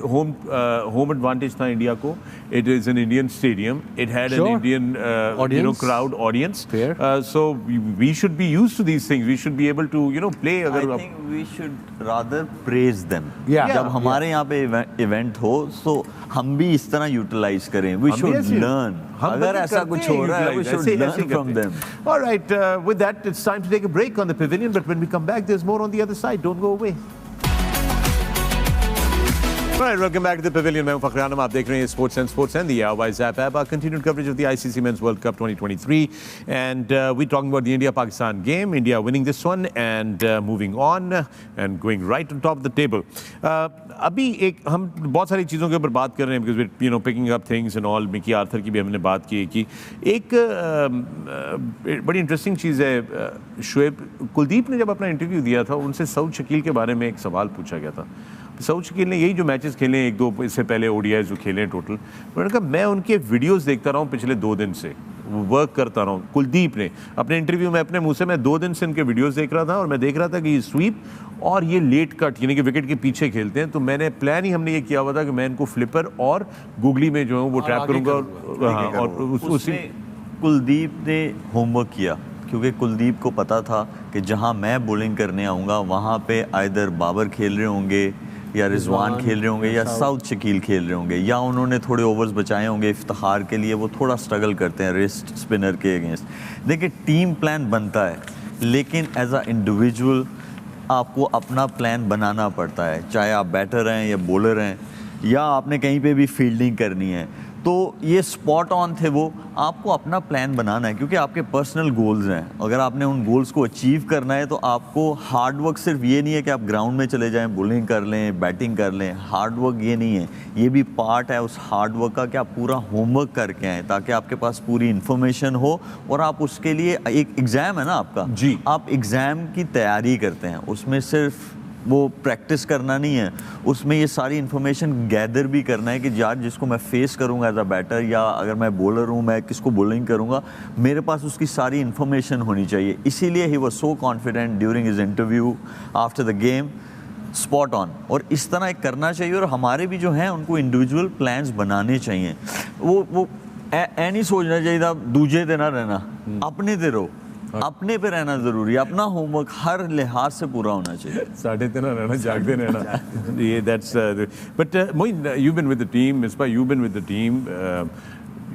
home advantage था इंडिया को. It is an Indian stadium. It had an Indian crowd audience. Fair. So we should be used to these things. We should be able to play. I think we should rather praise them. Yeah. जब हमारे यहाँ पे इवेंट हो, so हम भी इस तरह यूटिलाइज करें. We should learn. अगर ऐसा कुछ हो रहा है, we should learn from them. All right, with that, it's time to take a break on the pavilion. But when we come back, there's more on the other side. Don't go away. All right, welcome back to the pavilion. मैं हूं फ़खर आलम, आप देख रहे हैं Sports and the Airwise app. Our continued coverage of the ICC Men's World Cup 2023, and we're talking about the India-Pakistan game. India winning this one and moving on and going right on top of the table. अभी एक हम बहुत सारी चीज़ों के ऊपर बात कर रहे हैं because we're picking up things and all. Mickey Arthur की भी हमने बात की कि एक बड़ी इंटरेस्टिंग चीज़ है शुएब, कुलदीप ने जब अपना इंटरव्यू दिया था, उनसे सऊद शकील के बारे में एक सवाल पूछा गया था। सऊद शकील ने यही जो मैचेस खेले हैं, 1-2 इससे पहले ODI जो खेले हैं टोटल, उन्होंने कहा मैं उनके वीडियोस देखता रहा हूँ पिछले 2 दिन से, वर्क करता रहा हूँ। कुलदीप ने अपने इंटरव्यू में अपने मुंह से, मैं 2 दिन से इनके वीडियोस देख रहा था और मैं देख रहा था कि ये स्वीप और ये लेट कट यानी कि विकेट के पीछे खेलते हैं, तो मैंने प्लान ही हमने ये किया हुआ था कि मैं इनको फ्लिपर और गूगली में जो है वो ट्रैप करूँगा। और उसमें कुलदीप ने होमवर्क किया, क्योंकि कुलदीप को पता था कि जहाँ मैं बॉलिंग करने आऊँगा वहाँ पे आइदर बाबर खेल रहे होंगे या रिजवान खेल रहे होंगे या सऊद शकील खेल रहे होंगे, या उन्होंने थोड़े ओवर्स बचाए होंगे इफ्तिखार के लिए, वो थोड़ा स्ट्रगल करते हैं रिस्ट स्पिनर के अगेंस्ट। देखिए, टीम प्लान बनता है, लेकिन एज अ इंडिविजुअल आपको अपना प्लान बनाना पड़ता है, चाहे आप बैटर हैं या बॉलर हैं या आपने कहीं पे भी फील्डिंग करनी है। तो ये स्पॉट ऑन थे, वो आपको अपना प्लान बनाना है, क्योंकि आपके पर्सनल गोल्स हैं। अगर आपने उन गोल्स को अचीव करना है तो आपको हार्ड वर्क सिर्फ ये नहीं है कि आप ग्राउंड में चले जाएं, बॉलिंग कर लें, बैटिंग कर लें। हार्ड वर्क ये नहीं है, ये भी पार्ट है उस हार्ड वर्क का कि आप पूरा होमवर्क करके आएँ, ताकि आपके पास पूरी इन्फॉर्मेशन हो और आप उसके लिए, एक एग्ज़ाम है ना आपका जी, आप एग्ज़ाम की तैयारी करते हैं, उसमें सिर्फ वो प्रैक्टिस करना नहीं है, उसमें ये सारी इन्फॉर्मेशन गैदर भी करना है कि यार जिसको मैं फेस करूंगा एज अ बैटर, या अगर मैं बॉलर हूँ मैं किसको बॉलिंग करूंगा, मेरे पास उसकी सारी इन्फॉर्मेशन होनी चाहिए। इसीलिए he was so confident during his interview after the game, spot on. और इस तरह करना चाहिए, और हमारे भी जो हैं उनको इंडिविजुअल प्लान्स बनाने चाहिए। वो ऐ नहीं सोचना चाहिए था दूजे ते ना रहना, अपने ते रहो, अपने पे रहना जरूरी है, अपना होमवर्क हर लिहाज से पूरा होना चाहिए। साढ़े 3 रहना, जागते रहना। ये that's but Moin, you been with the team, Misbah you been with the team,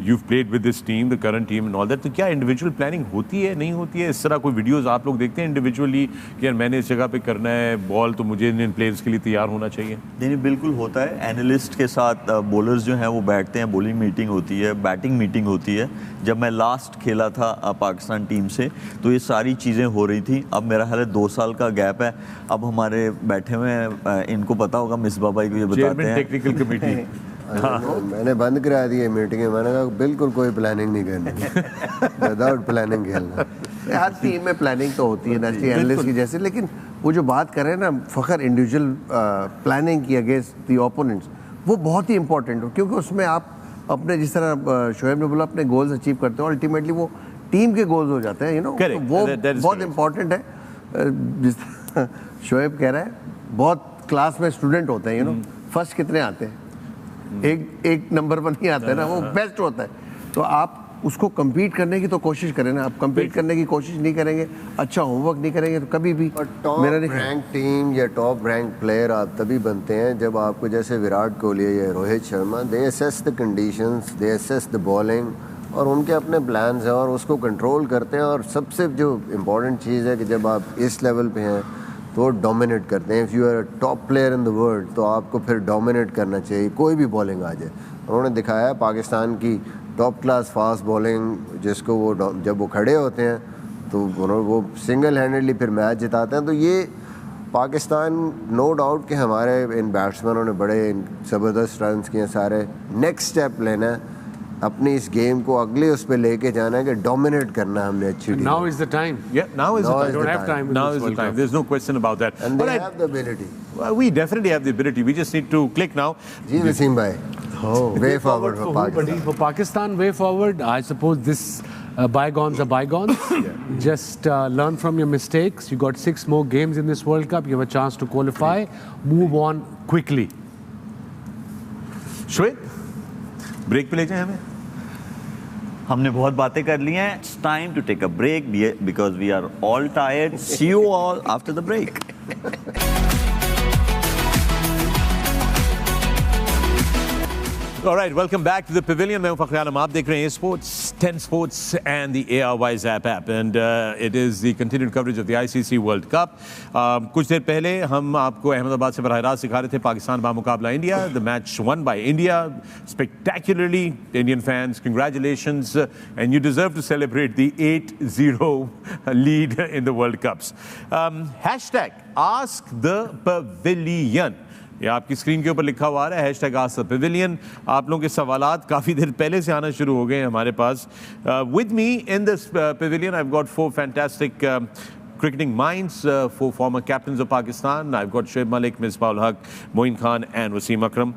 you've played with this team, the current team and all that, तो क्या इंडिविजुअल प्लानिंग होती है, नहीं होती है? इस तरह कोई वीडियोस आप लोग देखते हैं इंडिविजुअली कि यार मैंने इस जगह पे करना है बॉल, तो मुझे इन प्लेयर्स के लिए तैयार होना चाहिए? नहीं, बिल्कुल होता है। एनालिस्ट के साथ बॉलर्स जो हैं वो बैठते हैं, बॉलिंग मीटिंग होती है, बैटिंग मीटिंग होती है। जब मैं लास्ट खेला था पाकिस्तान टीम से, तो ये सारी चीज़ें हो रही थी। अब मेरा ख्याल है 2 साल का गैप है, अब हमारे बैठे हुए हैं, इनको पता होगा, मिसबा भाई को ये बताते हैं, टेक्निकल कमेटी मैंने बंद करा दी मीटिंग, मैंने कहा बिल्कुल कोई प्लानिंग नहीं करनी, विदाउट प्लानिंग खेलना। हर टीम में प्लानिंग तो होती है नेशनल एनालिस्ट की जैसे, लेकिन वो जो बात कर रहे हैं ना फ़खर इंडिविजुअल प्लानिंग की अगेंस्ट द ओपोनेंट्स, वो बहुत ही इंपॉर्टेंट हो, क्योंकि उसमें आप अपने जिस तरह शोएब ने बोला अपने गोल्स अचीव करते हो, अल्टीमेटली वो टीम के गोल्स हो जाते हैं, यू नो, तो वो बहुत इंपॉर्टेंट है। जिस तरह शोएब कह रहा है, बहुत क्लास में स्टूडेंट होते हैं, यू नो, फर्स्ट कितने आते हैं, एक नंबर पर नहीं आता है ना, वो बेस्ट होता है। तो आप उसको compete करने की तो कोशिश करें ना, आप compete करने की कोशिश नहीं करेंगे, अच्छा होमवर्क नहीं करेंगे तो कभी भी टॉप रैंक टीम या टॉप रैंक प्लेयर आप तभी बनते हैं जब आपको, जैसे विराट कोहली या Rohit Sharma, they assess the conditions, they assess the bowling, और उनके अपने प्लान्स हैं और उसको कंट्रोल करते हैं। और सबसे जो इम्पोर्टेंट चीज़ है कि जब आप इस लेवल पे हैं तो डोमिनेट करते हैं। If you are a top player in the world तो आपको फिर डोमिनेट करना चाहिए, कोई भी बॉलिंग आ जाए। उन्होंने दिखाया है पाकिस्तान की टॉप क्लास फास्ट बॉलिंग, जिसको वो जब वो खड़े होते हैं तो वो सिंगल हैंडेडली फिर मैच जिताते हैं। तो ये पाकिस्तान, नो डाउट कि हमारे इन बैट्समैनों ने बड़े ज़बरदस्त रन्स किए सारे। नेक्स्ट स्टेप लेना है, अपनी इस गेम को अगले उस पे लेके जाना है कि डोमिनेट करना हमने अच्छी team. Now is the time. Yeah, now is the time. Don't have time. Now is the time. There's no question about that. And they have the ability. Well, we definitely have the ability. We just need to click now. जी वसीम भाई, way forward for Pakistan. For Pakistan, way forward. I suppose this bygones are bygones. Just learn from your mistakes. You got 6 more games in this World Cup. You have a chance to qualify. Move on quickly. Shoaib, break पे ले जाएं हमें? हमने बहुत बातें कर ली हैं. It's time to take a break because we are all tired. See you all after the break. All right, welcome back to the Pavilion. मैं हूं फ़खर आलम, आप देख रहे हैं Sports, 10 Sports and the ARY Zap app, and it is the continued coverage of the ICC World Cup. कुछ देर पहले हम आपको अहमदाबाद से बराह रास्त सिखा रहे थे पाकिस्तान बामुकाबला India. The match won by India spectacularly. Indian fans, congratulations, and you deserve to celebrate the 8-0 lead in the World Cups. Hashtag Ask the Pavilion. ये आपकी स्क्रीन के ऊपर लिखा हुआ है हैशटैग आस्क द पेविलियन. आप लोगों के सवालात काफ़ी देर पहले से आना शुरू हो गए हैं हमारे पास. With me in this pavilion I have got 4 fantastic cricketing minds, 4 former captains of Pakistan. I've got Shoaib Malik, Misbah ul Haq, Moin Khan and Wasim Akram.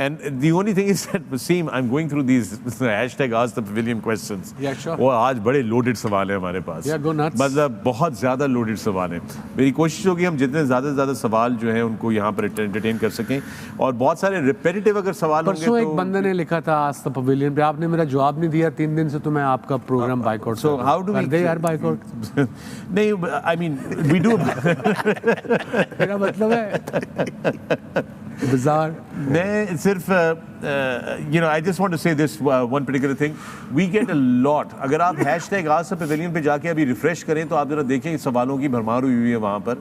And the only thing is that, Wasim, I'm going through these hashtag Ask the Pavilion questions. Yeah, sure. वो आज बड़े loaded सवाल हैं हमारे पास. Yeah, go nuts. मतलब बहुत ज़्यादा loaded सवाल हैं. मेरी कोशिश होगी हम जितने ज़्यादा से ज़्यादा सवाल जो हैं उनको यहाँ पर entertain कर सकें. और बहुत सारे repetitive अगर सवाल होंगे तो... परसों एक बंदे ने लिखा था Ask the Pavilion पे, आपने मेरा जवाब नहीं दिया 3 दिन से, तो मैं आपका प्रोग्राम बाइकआउट So how do we... कर दे यार बाइकआउट. नहीं, I mean, we do... मेरा मतलब है bizarre. मैं सिर्फ you know, I just want to say this one particular thing. We get a lot. अगर आप हैशटैग आस्क द पेविलियन पे जाके अभी रिफ्रेश करें तो आप जरा देखें सवालों की भरमार हुई है वहाँ पर.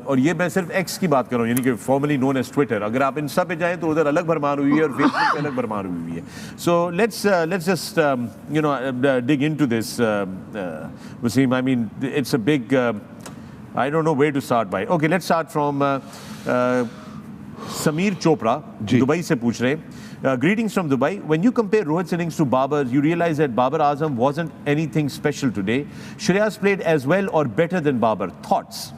और ये मैं सिर्फ एक्स की बात कर रहा हूँ, यानी कि फॉर्मली नोन एज ट्विटर. अगर आप इंस्टा पे जाएं तो उधर अलग भरमार हुई है और फेसबुक पे अलग भरमार हुई है. So let's just you know dig into this, Wasim. I mean, it's a big I don't know where to start by. Okay, let's start from Sameer Chopra, Dubai से पूछ रहे. Greetings from Dubai. When you compare Rohit's innings to Babar's, you realize that Babar Azam wasn't anything special today. Shreyas played as well or better than Babar. Thoughts?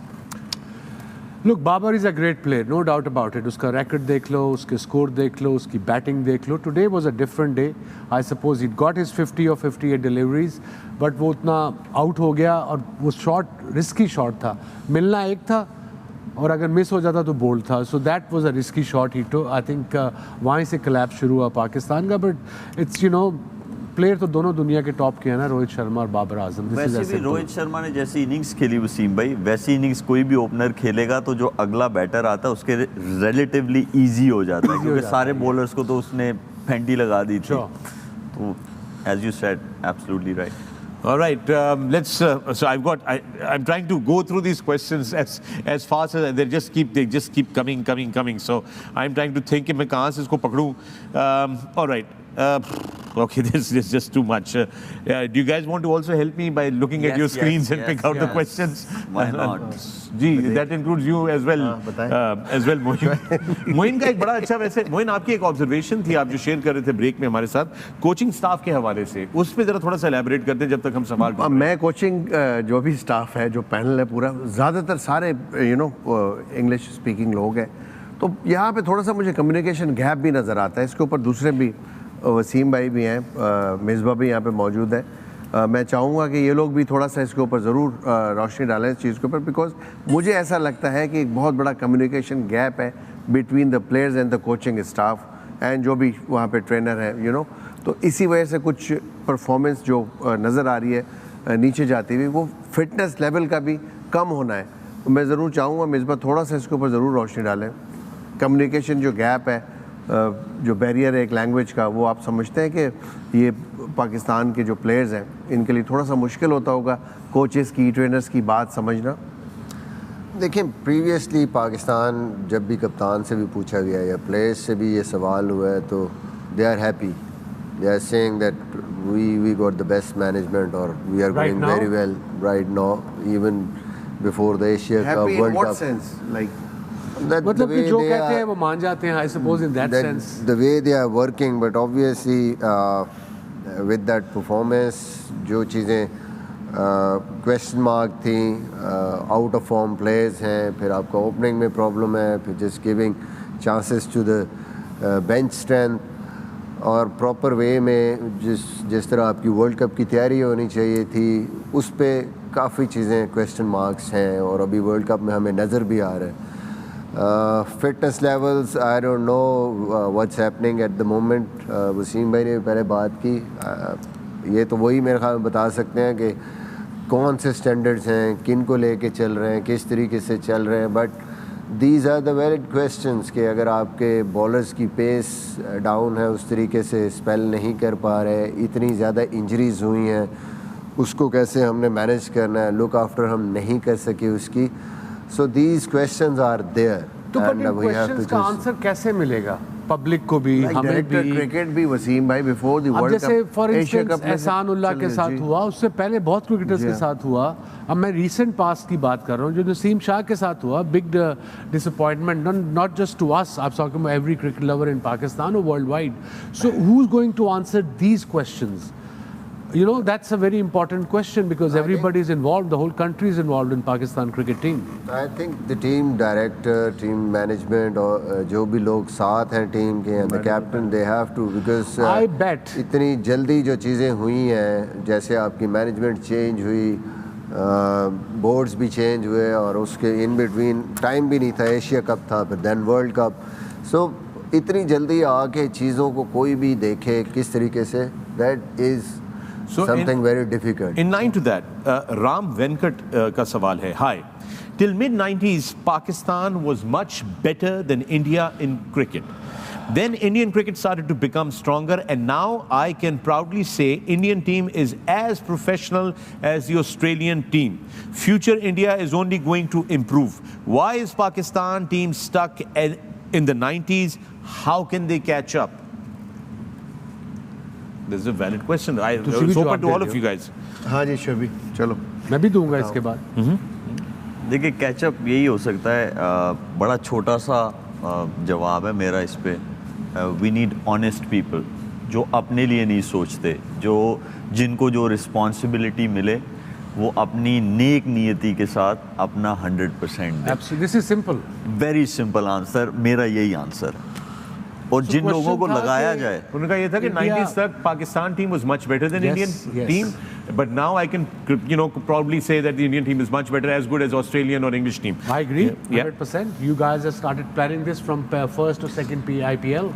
Look, Babar is a great player, no doubt about it. उसका record देख लो, उसके score देख लो, उसकी batting देख लो. Today was a different day. I suppose he got his 50 or 58 deliveries, but वो उतना out हो गया और वो shot risky shot था. मिलना एक था और अगर मिस हो जाता तो बोल्ड था. So that was a risky shot he took. I think वहीं से collapse शुरू हुआ पाकिस्तान का. But it's, you know, player तो दोनों दुनिया के टॉप के हैं ना, रोहित शर्मा और बाबर आजम. वैसे भी रोहित शर्मा ने जैसी इनिंग्स खेली वसीम भाई, वैसी इनिंग्स कोई भी ओपनर खेलेगा तो जो अगला बैटर आता है उसके रिलेटिवली इजी हो जाता है, क्योंकि सारे बॉलर्स को तो उसने फेंटी लगा दी थी. तो as you said, absolutely right. All right, let's. So I'm trying to go through these questions as fast as they just keep coming. So I'm trying to think कि मैं कहाँ से इसको पकड़ूं. All right. Okay, this is just too much. Do you guys want to also help me by looking at your screens and pick out the questions? Why not? Ji, that includes you as well. Moin. Moin का एक बड़ा अच्छा वैसे मोइन आपकी एक ऑब्जर्वेशन थी आप जो शेयर कर रहे थे ब्रेक में हमारे साथ कोचिंग स्टाफ के हवाले से उस पर जरा थोड़ा सा एलैबोरेट करते हैं जब तक हम सवाल. मैं कोचिंग जो भी स्टाफ है जो पैनल है पूरा ज़्यादातर सारे इंग्लिश स्पीकिंग लोग हैं तो यहाँ पे थोड़ा सा मुझे कम्युनिकेशन गैप भी नज़र आता है. इसके ऊपर दूसरे भी वसीम भाई भी हैं, मिसबा भी यहाँ पे मौजूद है. मैं चाहूँगा कि ये लोग भी थोड़ा सा इसके ऊपर ज़रूर रोशनी डालें इस चीज़ के ऊपर बिकॉज मुझे ऐसा लगता है कि एक बहुत बड़ा कम्युनिकेशन गैप है between the players and the coaching staff and जो भी वहाँ पे ट्रेनर है तो इसी वजह से कुछ परफॉर्मेंस जो नज़र आ रही है नीचे जाती हुई वो फिटनेस लेवल का भी कम होना है. मैं ज़रूर चाहूँगा मिसबा थोड़ा सा इसके ऊपर ज़रूर रोशनी डालें. कम्युनिकेशन जो गैप है जो बैरियर है एक लैंग्वेज का वो आप समझते हैं कि ये पाकिस्तान के जो प्लेयर्स हैं इनके लिए थोड़ा सा मुश्किल होता होगा कोचेस की ट्रेनर्स की बात समझना. देखिए प्रीवियसली पाकिस्तान जब भी कप्तान से भी पूछा गया या प्लेयर्स से भी ये सवाल हुआ है तो they are happy. They are saying that we got the best management or we are going very well right now even before the Asia Cup World Cup. Happy in what sense? Like मतलब कि जो कहते हैं वो मान जाते हैं. I suppose in that sense. The way they are working, but obviously with that performance, जो चीज़ें क्वेश्चन मार्क थी, आउट ऑफ फॉर्म प्लेयर्स हैं, फिर आपका ओपनिंग में प्रॉब्लम है, फिर just giving chances to the bench strength और प्रॉपर वे में जिस तरह आपकी वर्ल्ड कप की तैयारी होनी चाहिए थी उस पर काफ़ी चीज़ें क्वेश्चन मार्क्स हैं और अभी वर्ल्ड कप में हमें नज़र भी आ रहा है. Fitness levels I don't know what's happening at the moment. Wasim भाई ने पहले बात की, ये तो वही मेरे ख्याल में बता सकते हैं कि कौन से स्टैंडर्ड्स हैं, किन को लेके चल रहे हैं, किस तरीके से चल रहे हैं. But these are the valid questions कि अगर आपके बॉलर्स की पेस डाउन है उस तरीके से स्पेल नहीं कर पा रहे, इतनी ज़्यादा इंजरीज हुई हैं, उसको कैसे हमने मैनेज करना है, लुक आफ्टर हम नहीं कर सके उसकी. So these questions are there. तो क्वेश्चंस का आंसर कैसे मिलेगा पब्लिक को भी हमें भी क्रिकेट भी वसीम भाई बिफोर द वर्ल्ड कप जैसे फॉर इंस्टेंस एहसान उल्लाह के साथ हुआ उससे पहले बहुत क्रिकेटर्स के साथ हुआ. अब मैं रीसेंट पास्ट की बात कर रहा हूँ जो नसीम शाह के साथ हुआ. Big disappointment not just to us, I am talking about every cricket lover in Pakistan और worldwide. So who is going to answer these questions? That's a very important question because everybody is involved, the whole country is involved in Pakistan cricket team. I think the team director, team management और जो भी लोग साथ हैं टीम के and the captain they have to because I bet इतनी जल्दी जो चीज़ें हुई हैं जैसे आपकी मैनेजमेंट चेंज हुई, बोर्ड्स भी चेंज हुए और उसके इन बिटवीन टाइम भी नहीं था, एशिया कप था फिर देन वर्ल्ड कप. सो इतनी जल्दी आके चीज़ों को कोई भी देखे किस तरीके से, that is something very difficult. In line to that, Ram Venkat का सवाल है. Hi. Till mid-90s, Pakistan was much better than India in cricket. Then Indian cricket started to become stronger and now I can proudly say Indian team is as professional as the Australian team. Future India is only going to improve. Why is Pakistan team stuck in the 90s? How can they catch up? This is a valid question. I was open to all of you guys. हाँ जी शबी, चलो मैं भी दूंगा इसके बाद. देखिए कैचअप यही हो सकता है. बड़ा छोटा सा जवाब है मेरा इस पे. वी नीड ऑनेस्ट पीपल जो अपने लिए नहीं सोचते, जिनको जो रिस्पॉन्सिबिलिटी मिले वो अपनी नेक नियति के साथ अपना 100% दे. This is simple, very simple answer. मेरा यही आंसर. और जिन लोगों को लगाया जाए, उनका ये था कि 90s तक Pakistan team was much better than Indian team, but now I can probably say that the Indian team is much better, as good as Australian or English team. I agree 100%. You guys have started planning this from first to second IPL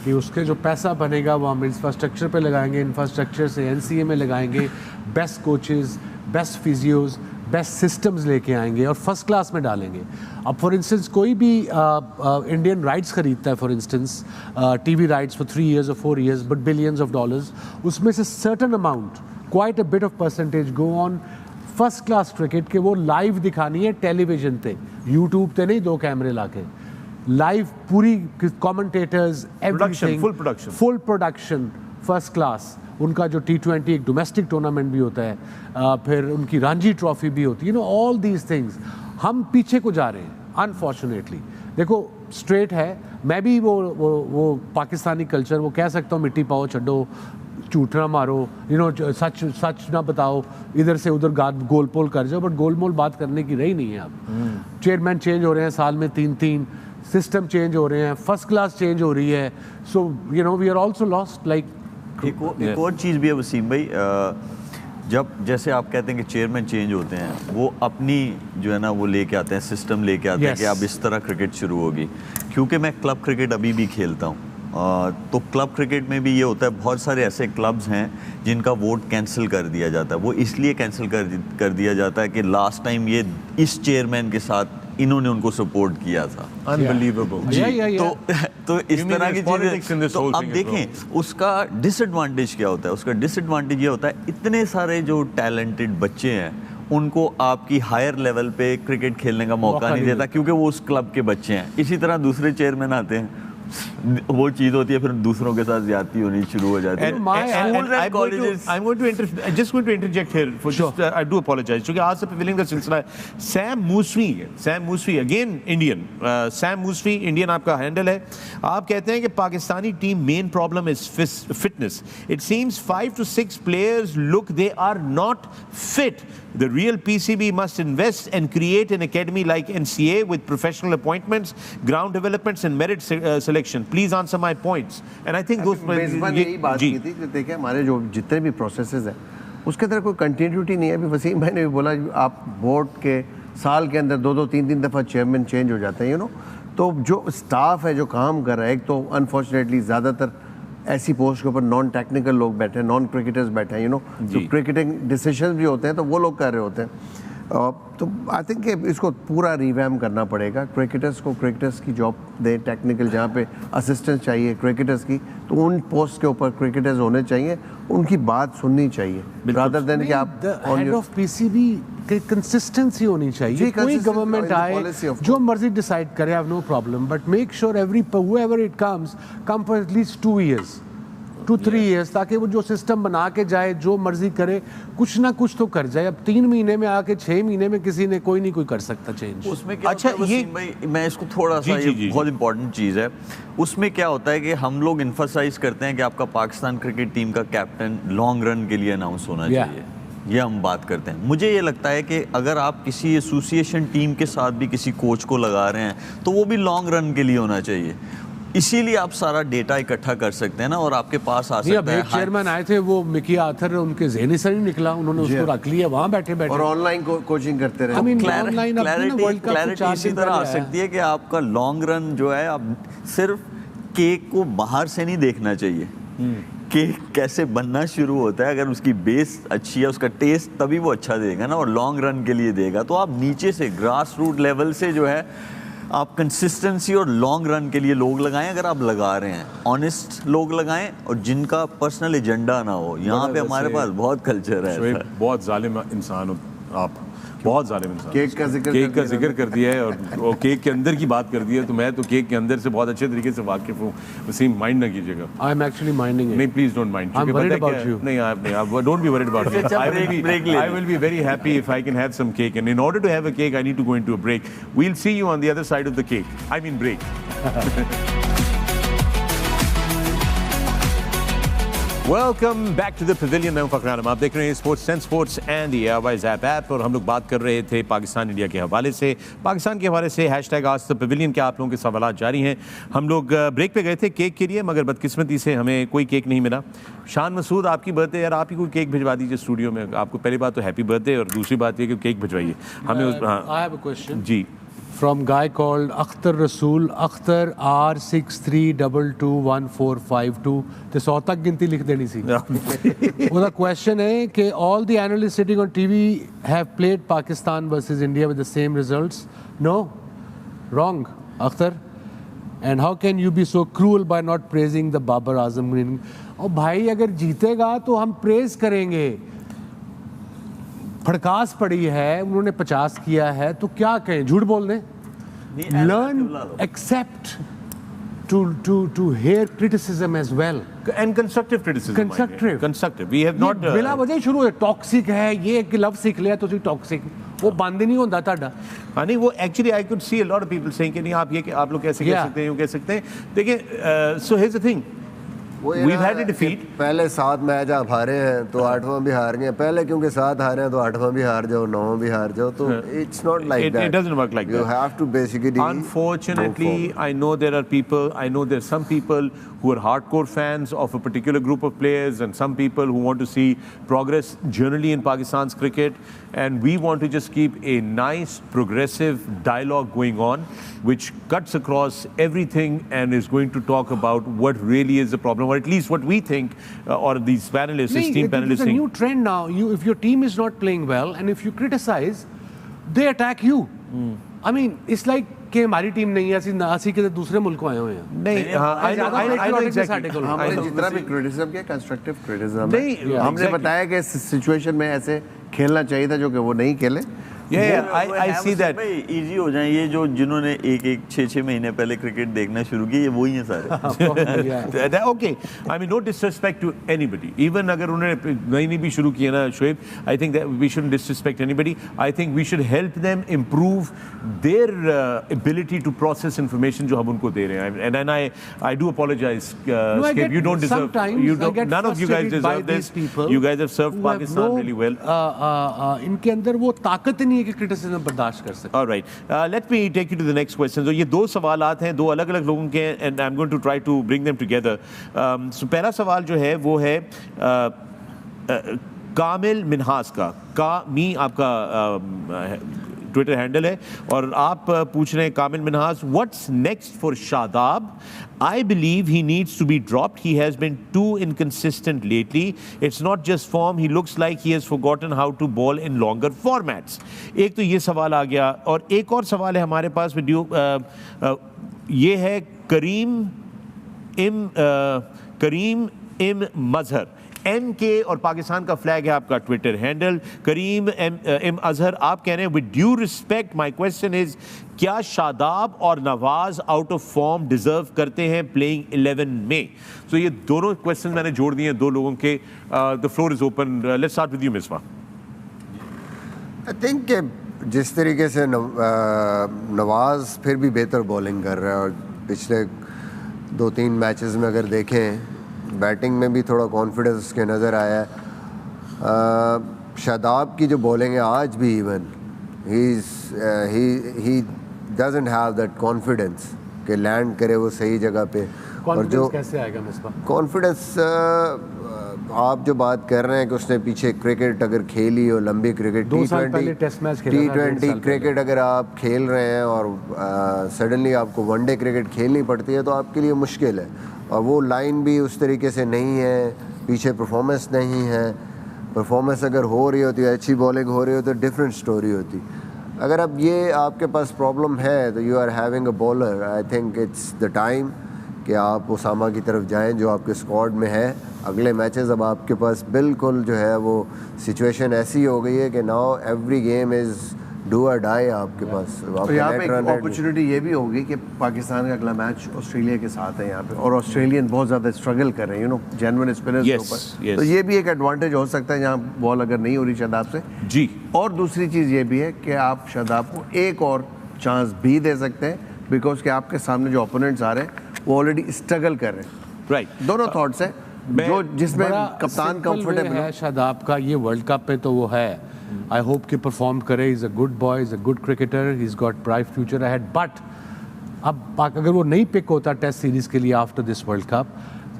कि उसके जो पैसा बनेगा वो हम इंफ्रास्ट्रक्चर पे लगाएंगे, इंफ्रास्ट्रक्चर से NCA में लगाएंगे, best coaches, best physios, best systems लेके आएंगे और फर्स्ट क्लास में डालेंगे. अब फॉर इंस्टेंस कोई भी इंडियन राइट्स खरीदता है, for instance TV rights for 3 years or 4 years but billions of dollars, उसमें से certain amount, quite a bit of percentage go on first class cricket के वो लाइव दिखानी है टेलीविजन पे, यूट्यूब पे नहीं 2 कैमरे लाके, लाइव पूरी commentators, everything, full production first class. उनका जो T20 एक डोमेस्टिक टूर्नामेंट भी होता है, फिर उनकी रणजी ट्रॉफी भी होती है, you know all these things. हम पीछे को जा रहे हैं अनफॉर्चुनेटली। देखो स्ट्रेट है, मैं भी वो पाकिस्तानी कल्चर वो कह सकता हूँ मिट्टी पाओ छड्डो, झूठ ना मारो, यू नो सच ना बताओ, इधर से उधर गोल पोल कर जाओ, बट गोल मोल बात करने की रही नहीं है अब। चेयरमैन चेंज हो रहे हैं साल में 3-3, सिस्टम चेंज हो रहे हैं, फर्स्ट क्लास चेंज हो रही है, so you know we are also lost. Like एक और चीज़ भी है वसीम भाई, जब जैसे आप कहते हैं कि चेयरमैन चेंज होते हैं, वो अपनी जो है ना वो लेके आते हैं, सिस्टम लेके आते हैं कि अब इस तरह क्रिकेट शुरू होगी। क्योंकि मैं क्लब क्रिकेट अभी भी खेलता हूँ, तो क्लब क्रिकेट में भी ये होता है, बहुत सारे ऐसे क्लब्स हैं जिनका वोट कैंसिल कर दिया जाता है। वो इसलिए कैंसिल कर दिया जाता है कि लास्ट टाइम ये इस चेयरमैन के साथ इन्होंने उनको सपोर्ट किया था। Unbelievable। तो इस तरह की चीजें, तो अब देखें उसका डिसएडवांटेज क्या होता है। उसका डिसएडवांटेज ये होता है, इतने सारे जो टैलेंटेड बच्चे हैं उनको आपकी हायर लेवल पे क्रिकेट खेलने का मौका नहीं देता, क्योंकि वो उस क्लब के बच्चे हैं। इसी तरह दूसरे चेयरमैन आते हैं, वो चीज होती है, फिर दूसरों के साथ ज्यादती होनी शुरू हो जाती है। I'm going to interject here for just, I do apologize, क्योंकि आज से पवेलियन का सिलसिला है। Sam Moosvi again Indian, Sam Moosvi Indian आपका हैंडल है। आप कहते हैं कि Pakistani team main problem is fitness. It seems 5 to 6 players look they are not fit. The real PCB must invest and create an academy like NCA with professional appointments, ground developments and merit selection. Please answer my points. And I think those मेजबान यही बात की थी कि देखिए हमारे जो जितने भी प्रोसेसेस हैं उसके अंदर कोई कंटिन्यूटी नहीं है। अभी वसीम भाई ने भी बोला, आप बोर्ड के साल के अंदर 2-2, 3-3 दफ़ा चेयरमैन चेंज हो जाते हैं, यू नो। तो जो स्टाफ है जो काम कर रहा है, एक तो अनफॉर्चुनेटली ज़्यादातर ऐसी पोस्ट के ऊपर नॉन टेक्निकल लोग बैठे हैं, नॉन क्रिकेटर्स बैठे हैं, यू नो, जो क्रिकेटिंग डिसीजन भी होते हैं तो वो लोग कर रहे होते हैं। तो आई थिंक कि इसको पूरा रिवैम करना पड़ेगा। क्रिकेटर्स को क्रिकेटर्स की जॉब दें, टेक्निकल जहाँ पे असिस्टेंस चाहिए क्रिकेटर्स की, तो उन पोस्ट के ऊपर क्रिकेटर्स होने चाहिए, उनकी बात सुननी चाहिए, रादर देन कि आप हेड ऑफ पीसीबी की कंसिस्टेंसी होनी चाहिए। कोई गवर्नमेंट आए जो मर्जी डिसाइड करे, I have no problem, but make sure whoever it comes for at least 2 years, 2-3 years, ताकि वो जो सिस्टम बना के जाए, जो मर्जी करे, कुछ ना कुछ तो कर जाए। अब 3 महीने में आके 6 महीने में किसी ने कोई नहीं कोई कर सकता चेंज। उसमें क्या अच्छा ये भाई, मैं इसको थोड़ा सा, ये बहुत इंपॉर्टेंट चीज़ है। उसमें क्या होता है कि हम लोग इन्फोसाइज करते हैं कि आपका पाकिस्तान क्रिकेट टीम का कैप्टन लॉन्ग रन के लिए अनाउंस होना चाहिए, ये हम बात करते हैं। मुझे ये लगता है कि अगर आप किसी एसोसिएशन टीम के साथ भी किसी कोच को लगा रहे हैं तो वो भी लॉन्ग रन के लिए होना चाहिए। इसीलिए आप सारा डेटा इकट्ठा कर सकते हैं ना, और आपके पास आ सकता है। चेयरमैन आए थे वो मिकी आर्थर, उनके ज़हनी से नहीं निकला, उन्होंने उसको रख लिया वहाँ बैठे और ऑनलाइन कोचिंग करते रहे। क्लैरिटी इसी तरह आ सकती है कि आपका लॉन्ग रन जो है, आप सिर्फ केक को बाहर से नहीं देखना चाहिए, केक कैसे बनना शुरू होता है। अगर उसकी बेस अच्छी है, उसका टेस्ट तभी वो अच्छा देगा ना, और लॉन्ग रन के लिए देगा। तो आप नीचे से ग्रास रूट लेवल से जो है आप कंसिस्टेंसी और लॉन्ग रन के लिए लोग लगाएं। अगर आप लगा रहे हैं, ऑनेस्ट लोग लगाएं, और जिनका पर्सनल एजेंडा ना हो। यहाँ पे हमारे पास बहुत कल्चर है। बहुत जालिम इंसान हो आप, बहुत जालिम इंसान। केक का जिक्र कर दिया है, और केक के अंदर की बात कर दी है, तो मैं तो केक के अंदर से बहुत अच्छे तरीके से वाकिफ हूँ। वसीम, माइंड ना कीजिएगा। I am actually minding it. नहीं, please don't mind. I am worried about you. नहीं, आप don't be worried about me. I will be very happy if I can have some cake, and in order to have a cake I need to go into a break. We'll see you on the other side of the cake. I mean break. Welcome back to the pavilion. मैं फखरान, आप देख रहे हैं sports and sports and the airwise app और हम लोग बात कर रहे थे पाकिस्तान इंडिया के हवाले से। पाकिस्तान के हवाले से हैशटैग आज द पवेलियन के आप लोगों के सवाल जारी हैं। हम लोग ब्रेक पे गए थे केक के लिए, मगर बदकिस्मती से हमें कोई केक नहीं मिला। शान मसूद, आपकी बर्थडे, यार आप ही कोई केक भिजवा दीजिए स्टूडियो में। आपको पहली बात तो हैप्पी बर्थडे, और दूसरी बात ये कि केक भिजवाइए हमें। आई हैव अ क्वेश्चन जी, from guy called Akhtar Rasool, Akhtar R63221452। ते 100 तक गिनती लिख देनी सी। उसका क्वेश्चन है कि all the analysts sitting on TV have played Pakistan versus India with the same results. No, wrong, Akhtar. And how can you be so cruel by not praising the Babar Azam? और भाई अगर जीतेगा तो हम प्रेज करेंगे। फड़कास पड़ी है, उन्होंने 50 किया है, तो क्या कहें, झूठ बोल दें? Learn, accept, to hear criticism as well. And constructive criticism. Constructive. We have not. बिला वजह शुरू है टॉक्सिक है ये कि लव सीख लिया तो टॉक्सिक वो बंद नहीं होता था हाँ नहीं वो actually I could see a lot of people saying कि नहीं आप लोग कैसे कह सकते हैं यूं कह सकते हैं देखिए so here's the thing We've had a defeat. पहले 7 मैच आप हारे हैं तो 8वां भी हार गए पहले क्योंकि 7 हारे हैं तो 8वां भी हार जाओ 9वां भी हार जाओ तो it's not like that. It doesn't work like that. You have to basically. Unfortunately, I know there are people. I know there are some people who are hardcore fans of a particular group of players, and some people who want to see progress generally in Pakistan's cricket. And we want to just keep a nice, progressive dialogue going on, which cuts across everything and is going to talk about what really is the problem, or at least what we think, or these panelists, esteemed panelists think. It's a new trend now. If your team is not playing well, and if you criticize, they attack you. I mean, it's like कि हमारी टीम नहीं है असी के दूसरे मुल्क को आए हुए हैं नहीं I know exactly हमने जितना भी क्रिटिसिज्म किया कंस्ट्रक्टिव क्रिटिसिज्म है हमने बताया कि इस सिचुएशन में ऐसे खेलना चाहिए था जो कि वो नहीं खेले I see that इजी हो जाए ये जो जिन्होंने एक 6 महीने पहले क्रिकेट देखना शुरू किया ये वही हैं सारे okay I mean no disrespect to anybody even अगर उन्होंने नई भी शुरू किया ना Shoaib I think that we shouldn't disrespect anybody I think we should help them improve their ability to process information जो हम उनको दे रहे हैं and I do apologize Skip you don't deserve none of you guys deserve this you guys have served Pakistan really well इनके अंदर वो ताकत नहीं है कि क्रिटिसिज्म बर्दाश्त कर सके All right. Let me take you to the next question. So ये 2 सवालात हैं 2 अलग-अलग लोगों के and I'm going to try to bring them together. So पहला सवाल जो है वो है कामिल मिन्हास का मी आपका ट्विटर हैंडल है और आप पूछ रहे हैं Kamil Minhas what's next for Shadab I believe he needs to be dropped. He has been too inconsistent lately. It's not just form. He looks like he has forgotten how to bowl in longer formats. एक तो ये सवाल आ गया और एक और सवाल है हमारे पास वीडियो ये है करीम इम मजहर MK और पाकिस्तान का फ्लैग है आपका ट्विटर हैंडल करीम एम अजहर आप कह रहे हैं with due respect my question is क्या शादाब और Nawaz out of form deserve करते हैं प्लेइंग 11 में सो ये दोनों क्वेश्चन मैंने जोड़ दिए हैं 2 लोगों के the floor is open let's start with you Misbah I think जिस तरीके से नवाज फिर भी बेहतर बॉलिंग कर रहा है और पिछले 2-3 मैचेस में अगर देखें बैटिंग में भी थोड़ा कॉन्फिडेंस उसके नज़र आया है शादाब की जो बॉलिंग है आज भी even he doesn't have that confidence कि लैंड करे वो सही जगह पे और जो कैसे आएगा मिसबा कॉन्फिडेंस आप जो बात कर रहे हैं कि उसने पीछे क्रिकेट अगर खेली और लंबी क्रिकेट T20 क्रिकेट अगर आप खेल रहे हैं और सडनली आपको वनडे क्रिकेट खेलनी पड़ती है तो आपके लिए मुश्किल है और वो लाइन भी उस तरीके से नहीं है पीछे परफॉर्मेंस नहीं है परफॉर्मेंस अगर हो रही होती अच्छी बॉलिंग हो रही हो तो डिफरेंट स्टोरी होती अगर अब ये आपके पास प्रॉब्लम है तो you are having a bowler I think it's the time कि आप उसामा की तरफ जाएं जो आपके स्क्वाड में है अगले मैचेस अब आपके पास बिल्कुल जो है वो सिचुएशन ऐसी हो गई है कि now every game is do और डाई आपके पास तो यहाँ पे एक अपॉर्चुनिटी ये भी होगी कि पाकिस्तान का अगला मैच ऑस्ट्रेलिया के साथ है यहाँ पे और ऑस्ट्रेलियन बहुत ज़्यादा स्ट्रगल कर रहे हैं जेन्युइन स्पिनर्स के ऊपर तो ये भी एक एडवांटेज हो सकता है जहाँ बॉल अगर नहीं हो रही शादाब से जी और दूसरी चीज़ ये भी है कि आप शादाब को एक और चांस भी दे सकते हैं बिकॉज कि आपके सामने जो ओपोनेंट्स आ रहे हैं वो ऑलरेडी स्ट्रगल कर रहे हैं राइट दोनों थॉट्स है जो जिसमें कप्तान कंफर्टेबल है शादाब का ये वर्ल्ड कप पे तो वो है I hope कि परफॉर्म करे is a good boy is a good cricketer he is got bright future ahead but अब अगर वो नहीं पिक होता टेस्ट सीरीज़ के लिए after this world cup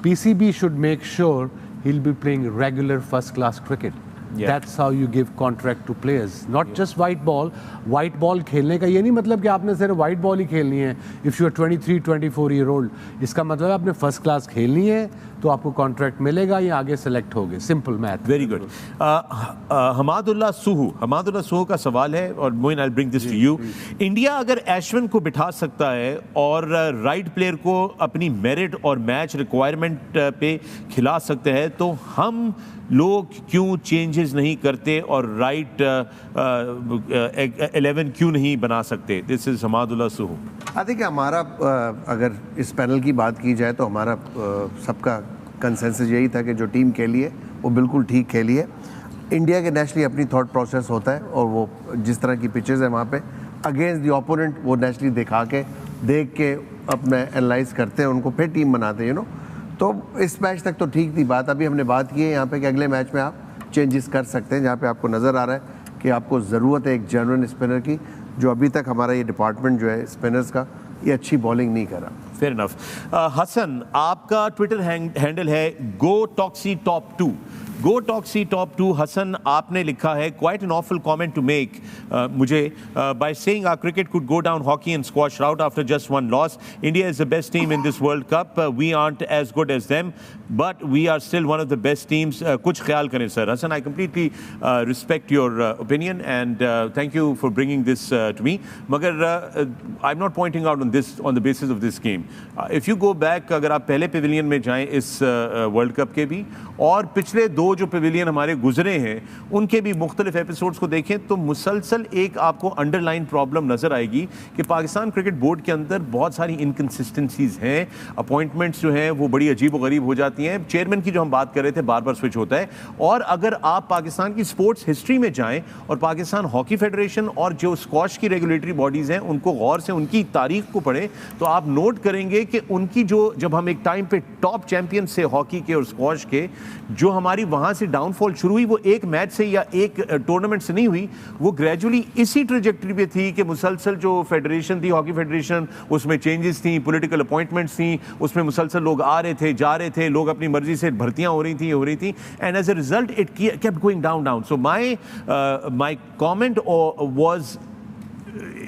PCB should make sure he will be playing regular first class cricket That's how you give contract to players. Not just white ball. White ball खेलने का ये नहीं मतलब कि आपने सिर्फ white ball ही खेलनी है. If you are 23-24 year old, इसका मतलब आपने first class खेलनी है तो आपको contract मिलेगा या आगे select होगे. Simple math. Very good. हमादुल्लाह सुहू का सवाल है और Moin I'll bring this to you. India अगर एशविन को बिठा सकता है और राइट प्लेयर को अपनी मेरिट और मैच रिक्वायरमेंट पे खिला सकते हैं तो हम लोग क्यों चेंजेस नहीं करते और राइट 11 क्यों नहीं बना सकते दिस इज हमादुल्लाह सुहू आई थिंक हमारा अगर इस पैनल की बात की जाए तो हमारा सबका कंसेंसस यही था कि जो टीम खेली है वो बिल्कुल ठीक खेली है। इंडिया के नेशनली अपनी थॉट प्रोसेस होता है और वो जिस तरह की पिचेस है वहाँ पे अगेंस्ट द ओपोनेंट वो नेशनली दिखा के देख के अपने एनालाइज करते हैं, उनको फिर टीम बनाते हैं तो इस मैच तक तो ठीक थी बात। अभी हमने बात की है यहाँ पे कि अगले मैच में आप चेंजेस कर सकते हैं, जहाँ पे आपको नज़र आ रहा है कि आपको ज़रूरत है एक जेन्युइन स्पिनर की, जो अभी तक हमारा ये डिपार्टमेंट जो है स्पिनर्स का ये अच्छी बॉलिंग नहीं कर रहा। Fair enough. हसन, आपका ट्विटर हैंडल है GoToxyTop2। GoToxyTop2, हसन आपने लिखा है quite an awful comment to make मुझे by saying our cricket could go down hockey and squash route after just one loss. India is the best team in this world cup, we aren't as good as them but we are still one of the best teams. कुछ ख्याल करें सर। Hasan, I completely respect your opinion and thank you for bringing this to me, मगर आई am not pointing out on this on the basis of this game. If you go back, अगर आप पहले पेविलियन में जाएं इस वर्ल्ड कप के भी और पिछले दो जो पेविलियन हमारे गुजरे हैं उनके भी मुख्तलिफ एपिसोड्स को देखें तो मुसलसल एक आपको अंडरलाइन प्रॉब्लम नज़र आएगी कि पाकिस्तान क्रिकेट बोर्ड के अंदर बहुत सारी इनकन्सिस्टेंसीज हैं। अपॉइंटमेंट्स जो हैं वो बड़ी अजीब व गरीब हो जाती हैं। चेयरमैन की जो हम बात कर रहे थे बार बार स्विच होता है। और अगर आप पाकिस्तान की स्पोर्ट्स हिस्ट्री में जाएं और पाकिस्तान हॉकी फेडरेशन और जो स्क्वॉश की रेगुलेटरी बॉडीज़ हैं उनको गौर से उनकी तारीख को पढ़ें तो आप नोट करेंगे कि उनकी जो जब हम एक टाइम पे टॉप चैंपियन से हॉकी के और स्क्वॉश के, जो हमारी वहाँ से डाउनफॉल शुरू हुई वो एक मैच से या एक टूर्नामेंट से नहीं हुई, वो ग्रेजुअली इसी ट्रेजेक्टरी पे थी कि मुसलसल जो फेडरेशन थी हॉकी फेडरेशन उसमें चेंजेस थी, पॉलिटिकल अपॉइंटमेंट्स थी, उसमें मुसलसल लोग आ रहे थे जा रहे थे, लोग अपनी मर्जी से भर्तियां हो रही थी and as a result it kept going down. So my comment was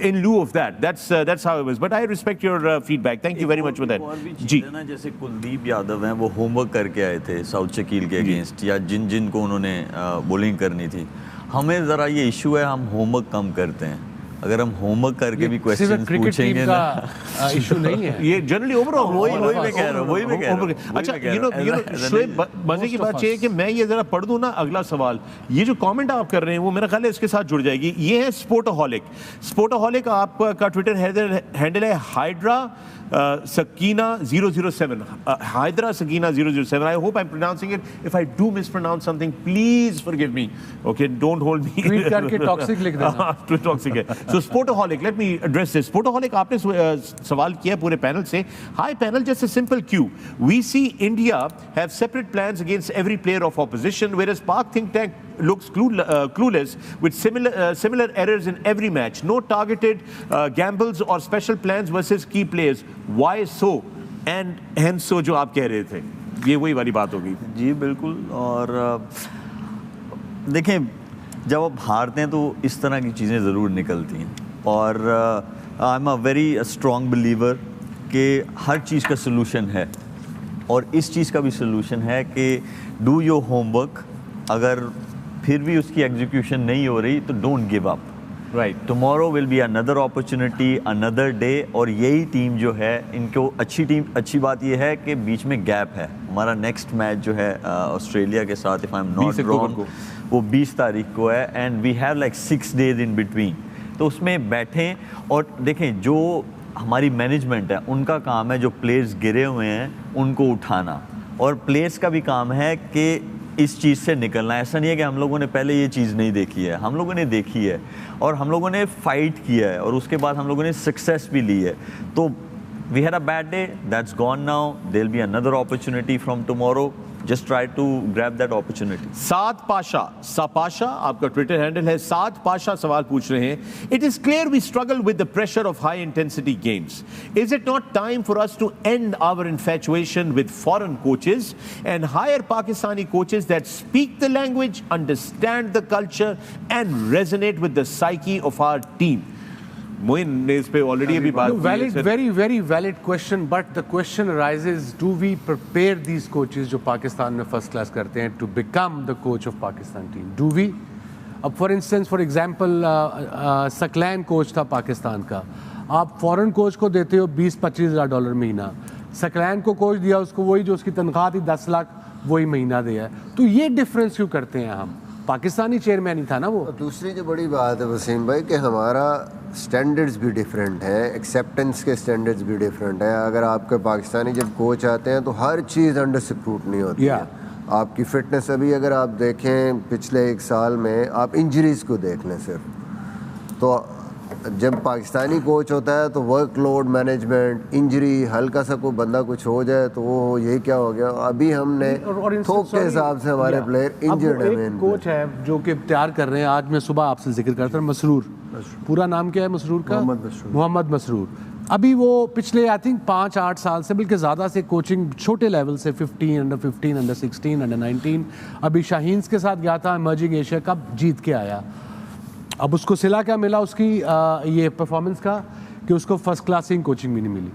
in lieu of that. That's how it was. But I respect your feedback. Thank you very much for that. जी ना, जैसे कुलदीप यादव हैं वो होमवर्क करके आए थे साउथ शकील के अगेंस्ट, या जिन को उन्होंने बॉलिंग करनी थी। हमें ज़रा ये इशू है, हम होमवर्क कम करते हैं। अगर हम होमवर्क करके भी क्वेश्चन पूछेंगे ना, इशू नहीं है ये जनरली ओवरऑल वही मैं कह रहा हूँ। अच्छा, यू नो शोएब, मजे की बात ये है कि मैं ये जरा पढ़ दूं ना अगला सवाल। ये जो कमेंट आप कर रहे हैं वो मेरा ख्याल है इसके साथ जुड़ जाएगी। ये है स्पोर्टोहॉलिक आपका ट्विटर हैंडल है hydra Sakina 007, Hydra Sakina 007. I hope I'm pronouncing it. If I do mispronounce something, please forgive me. Okay, don't hold me. Tweet करके toxic लिख देना. Toxic है. So Sportoholic, let me address this. Sportoholic, आपने सवाल किया पूरे पैनल से. Hi panel, just a simple cue. We see India have separate plans against every player of opposition, whereas Pak think tank looks clueless with similar errors in every match. No targeted gambles or special plans versus key players. Why so? And hence so जो आप कह रहे थे, ये वही वाली बात होगी। जी बिल्कुल। और देखें, जब आप हारते हैं तो इस तरह की चीज़ें ज़रूर निकलती हैं। और I am a very strong believer कि हर चीज़ का सलूशन है, और इस चीज़ का भी सलूशन है कि डू योर होमवर्क। अगर फिर भी उसकी एग्जीक्यूशन नहीं हो रही तो don't give up. Right, tomorrow will be another opportunity, another day. और यही टीम जो है, इनको अच्छी बात यह है कि बीच में गैप है। हमारा नेक्स्ट मैच जो है ऑस्ट्रेलिया के साथ, if I am not wrong, वो 20 तारीख को है, and we have like 6 days in between. तो उसमें बैठें और देखें, जो हमारी मैनेजमेंट है उनका काम है जो प्लेयर्स गिरे हुए हैं उनको उठाना, और प्लेयर्स का भी काम है कि इस चीज़ से निकलना। ऐसा नहीं है कि हम लोगों ने पहले ये चीज़ नहीं देखी है, हम लोगों ने देखी है और हम लोगों ने फाइट किया है, और उसके बाद हम लोगों ने सक्सेस भी ली है। तो we had a bad day, that's gone now, there will be another opportunity from tomorrow. Just try to grab that opportunity. Saad Pasha आपका ट्विटर हैंडल है। साद पाशा सवाल पूछ रहे हैं, It is clear we struggle with the pressure of high intensity games. Is it not time for us to end our infatuation with foreign coaches and hire Pakistani coaches that speak the language, understand the culture and resonate with the psyche of our team? Moin ने इस पे ऑलरेडी अभी बात की है। very valid question, but the question arises, do we prepare these coaches जो पाकिस्तान में फर्स्ट क्लास करते हैं to become the coach of Pakistan team? Do we? अब for instance, for example, Saqlain coach था पाकिस्तान का, आप फॉरेन कोच को देते हो 20-25 हज़ार डॉलर महीना, सकलैन को कोच दिया उसको वही जो उसकी तनख्वाह थी 10 लाख वही महीना दिया है। तो ये डिफरेंस क्यों करते हैं हम? पाकिस्तानी चेयरमैन ही था ना वो। दूसरी जो बड़ी बात है वसीम भाई कि हमारा स्टैंडर्ड्स भी डिफरेंट हैं, एक्सेप्टेंस के स्टैंडर्ड्स भी डिफरेंट हैं। अगर आपके पाकिस्तानी जब कोच आते हैं तो हर चीज़ अंडर स्क्रूटनी होती है। आपकी फ़िटनेस अभी अगर आप देखें पिछले 1 साल में, आप इंजरीज़ को देख लें सिर्फ, तो जब पाकिस्तानी कोच होता है तो वर्कलोड मैनेजमेंट, इंजरी, हल्का सा कोई बंदा कुछ हो जाए तो वो यही क्या हो गया। अभी हमने थोक के हिसाब से हमारे प्लेयर इंजर्ड हैं। एक कोच है जो कि तैयार कर रहे हैं, आज मैं सुबह आपसे जिक्र करता हूँ, मसरूर, पूरा नाम क्या है मसरूर का? मोहम्मद मसरूर। अभी वो पिछले आई थिंक 5-8 साल से बल्कि ज़्यादा से कोचिंग छोटे लेवल से 15, अंडर 15, अंडर 16, अंडर 19, अभी शाहीन्स के साथ गया था, इमर्जिंग एशिया कप जीत के आया। अब उसको सिला क्या मिला उसकी ये परफॉर्मेंस का कि उसको फर्स्ट क्लासिंग कोचिंग भी नहीं मिली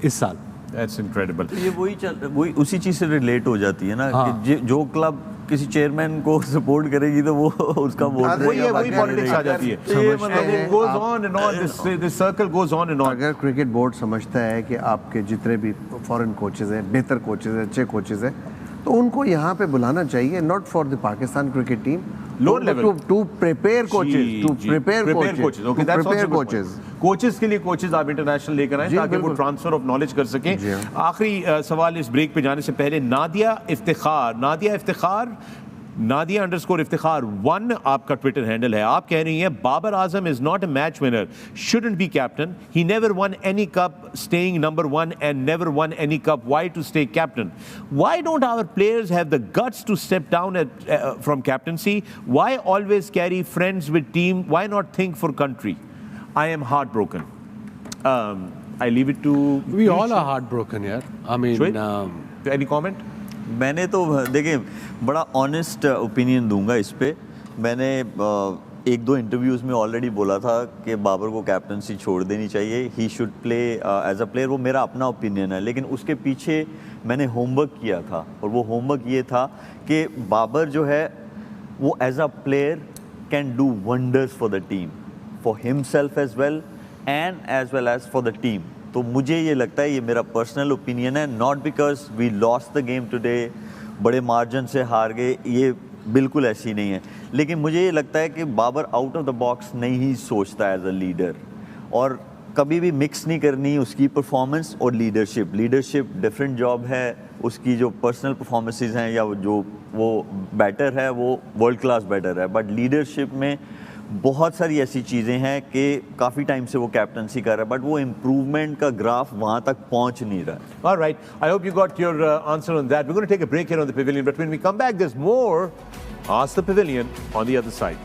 इस साल। That's incredible. ये वही उसी चीज़ से रिलेट हो जाती है ना कि जो क्लब किसी चेयरमैन को सपोर्ट करेगी तो वो उसका वोट वही पॉलिटिक्स आ जाती है। It goes on and on, this circle goes on and on. अगर क्रिकेट बोर्ड समझता है कि आपके जितने भी फॉरेन कोचेज हैं, बेहतर कोचेज हैं, अच्छे कोचेज हैं, तो उनको यहाँ पे बुलाना चाहिए, not for the Pakistan cricket team, lower level to prepare coaches, to prepare coaches. Okay, that's also coaches. Coaches के लिए कोचेस आप इंटरनेशनल लेकर आए ताकि वो ट्रांसफर ऑफ नॉलेज कर सकें। आखिरी सवाल इस ब्रेक पे जाने से पहले, नादिया इफ्तिखार 1 आपका ट्विटर हैंडल है। आप कह रही हैं Babar Azam is not a match winner, shouldn't be captain, he never won any cup, staying number 1 and never won any cup, why to stay captain? Why don't our players have the guts to step down from captaincy? Why always carry friends with team? Why not think for country? I am heartbroken. I leave it to we all are heartbroken यार. I mean any comment? मैंने तो देखिए बड़ा ऑनेस्ट ओपिनियन दूंगा इस पे। मैंने 1-2 इंटरव्यूज़ में ऑलरेडी बोला था कि बाबर को कैप्टनसी छोड़ देनी चाहिए, he should play as a player. वो मेरा अपना ओपिनियन है, लेकिन उसके पीछे मैंने होमवर्क किया था और वो होमवर्क ये था कि बाबर जो है वो as a player can do wonders for the team, for himself as well as for the team. तो मुझे ये लगता है, ये मेरा पर्सनल ओपिनियन है, not because we lost the game today, बड़े मार्जिन से हार गए, ये बिल्कुल ऐसी नहीं है। लेकिन मुझे ये लगता है कि Babar out of the box नहीं सोचता एज अ लीडर, और कभी भी मिक्स नहीं करनी उसकी परफॉर्मेंस और लीडरशिप। लीडरशिप डिफरेंट जॉब है, उसकी जो पर्सनल परफॉर्मेंसेज हैं या जो वो बैटर है वो वर्ल्ड क्लास बैटर है, बट लीडरशिप में बहुत सारी ऐसी चीज़ें हैं कि काफ़ी टाइम से वो कैप्टनसी कर रहा है, बट वो इम्प्रूवमेंट का ग्राफ वहाँ तक पहुँच नहीं रहा है। All right, I hope you got your answer on that. We're going to take a break here on the Pavilion, but when we come back, there's more Ask the Pavilion on the other side.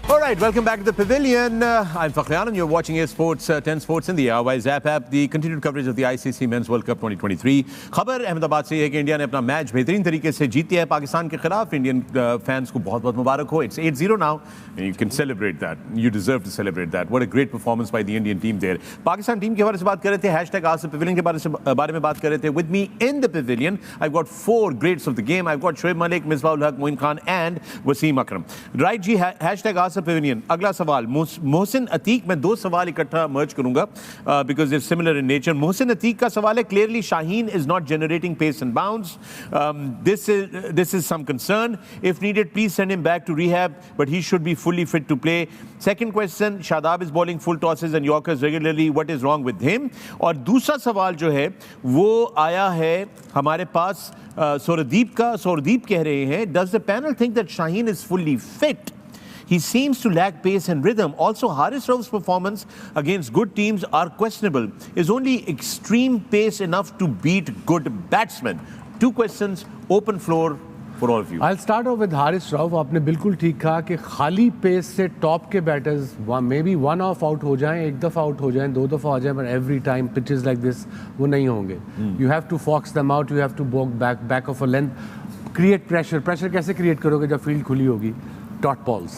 All right, welcome back to the Pavilion. I'm Fakhri Anand. You're watching Sports 10 Sports in the Airways app. The continued coverage of the ICC Men's World Cup 2023. खबर अहमदाबाद से है कि इंडिया ने अपना मैच बेहतरीन तरीके से जीत लिया है पाकिस्तान के खिलाफ। इंडियन फैंस को बहुत बहुत मुबारक हो. It's 8-0 now, and you can celebrate that. You deserve to celebrate that. What a great performance by the Indian team there. Pakistan team के हवाले से बात कर रहे थे. #Ask the Pavilion के बारे में बात कर रहे थे. With me in the Pavilion, I've got 4 greats of the game. I've got Shoaib Malik, Misbah-ul Haq, Moin Khan, and Wasim Akram. Right ji, #Ask the Pavilion. अगला सवाल, मोहसिन अतीक, मैं 2 सवाल इकट्ठा मर्ज करूंगा because they similar in nature. Mohsin Atiq का सवाल है, clearly Shaheen is not generating pace and bounce, this is some concern, if needed please send him back to rehab, but he should be fully fit to play. Second question, Shadab is bowling full tosses and yorkers regularly, what is wrong with him? और दूसरा सवाल जो है वो आया है हमारे पास सौरदीप का। सौरदीप कह रहे हैं, does the panel think that Shaheen is fully fit? He seems to lack pace and rhythm. Also, Haris Rauf's performance against good teams are questionable. Is only extreme pace enough to beat good batsmen? 2 questions, open floor for all of you. I'll start off with Haris Rauf. आपने बिल्कुल ठीक कहा कि खाली पेस से टॉप के batters may be 1 of out हो जाएं, 1 दफ़ा आउट हो जाएं, 2 दफ़ा हो जाएं, but every time pitches like this वो नहीं होंगे. You have to fox them out. You have to walk back of a length. Create pressure. Pressure कैसे create करोगे जब फील्ड खुली होगी? डॉट बॉल्स,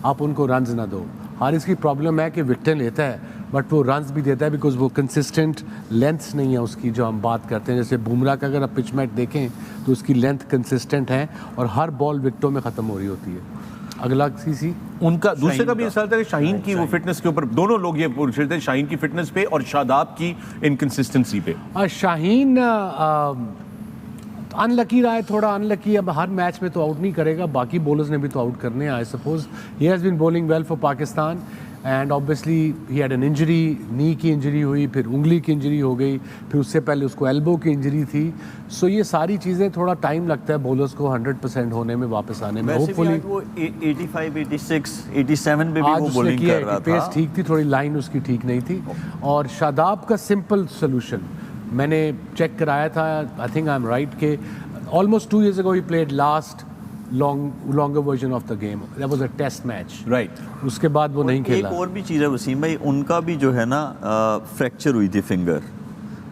आप उनको रन्स ना दो. हारिस की प्रॉब्लम है कि विकेटें लेता है बट वो रन्स भी देता है बिकॉज वो कंसिस्टेंट लेंथ्स नहीं है उसकी जो हम बात करते हैं. जैसे बुमराह का अगर आप पिच मैच देखें तो उसकी लेंथ कंसिस्टेंट है और हर बॉल विकेटों में ख़त्म हो रही होती है. अगला किसी उनका दूसरे का भी सवाल था कि शाहीन की वो फिटनेस के ऊपर, दोनों लोग ये पूछ रहे थे शाहीन की फिटनेस पे और शादाब की इनकंसिस्टेंसी पे. शाहीन अनलकी रहा है, थोड़ा अनलकी। अब हर मैच में तो आउट नहीं करेगा, बाकी बॉलर्स ने भी तो आउट करने हैं। I suppose he has been bowling well for Pakistan and obviously he had an injury, knee की इंजरी हुई, फिर उंगली की इंजरी हो गई, फिर उससे पहले उसको एल्बो की इंजरी थी। सो ये सारी चीज़ें थोड़ा टाइम लगता है बॉलर्स को 100% होने में, वापस आने में। होपफुली वो 85, 86, 87 पे भी वो बॉलिंग कर रहा था। पेस ठीक थी, थोड़ी लाइन उसकी ठीक नहीं थी। और शादाब का सिंपल सोल्यूशन मैंने चेक कराया था, I think I am right, के almost 2 years ago he played last longer version of the game. That was a test match. Right. उसके बाद वो नहीं खेला। एक और भी चीज़ है वसीम भाई, उनका भी जो है ना फ्रैक्चर हुई थी फिंगर,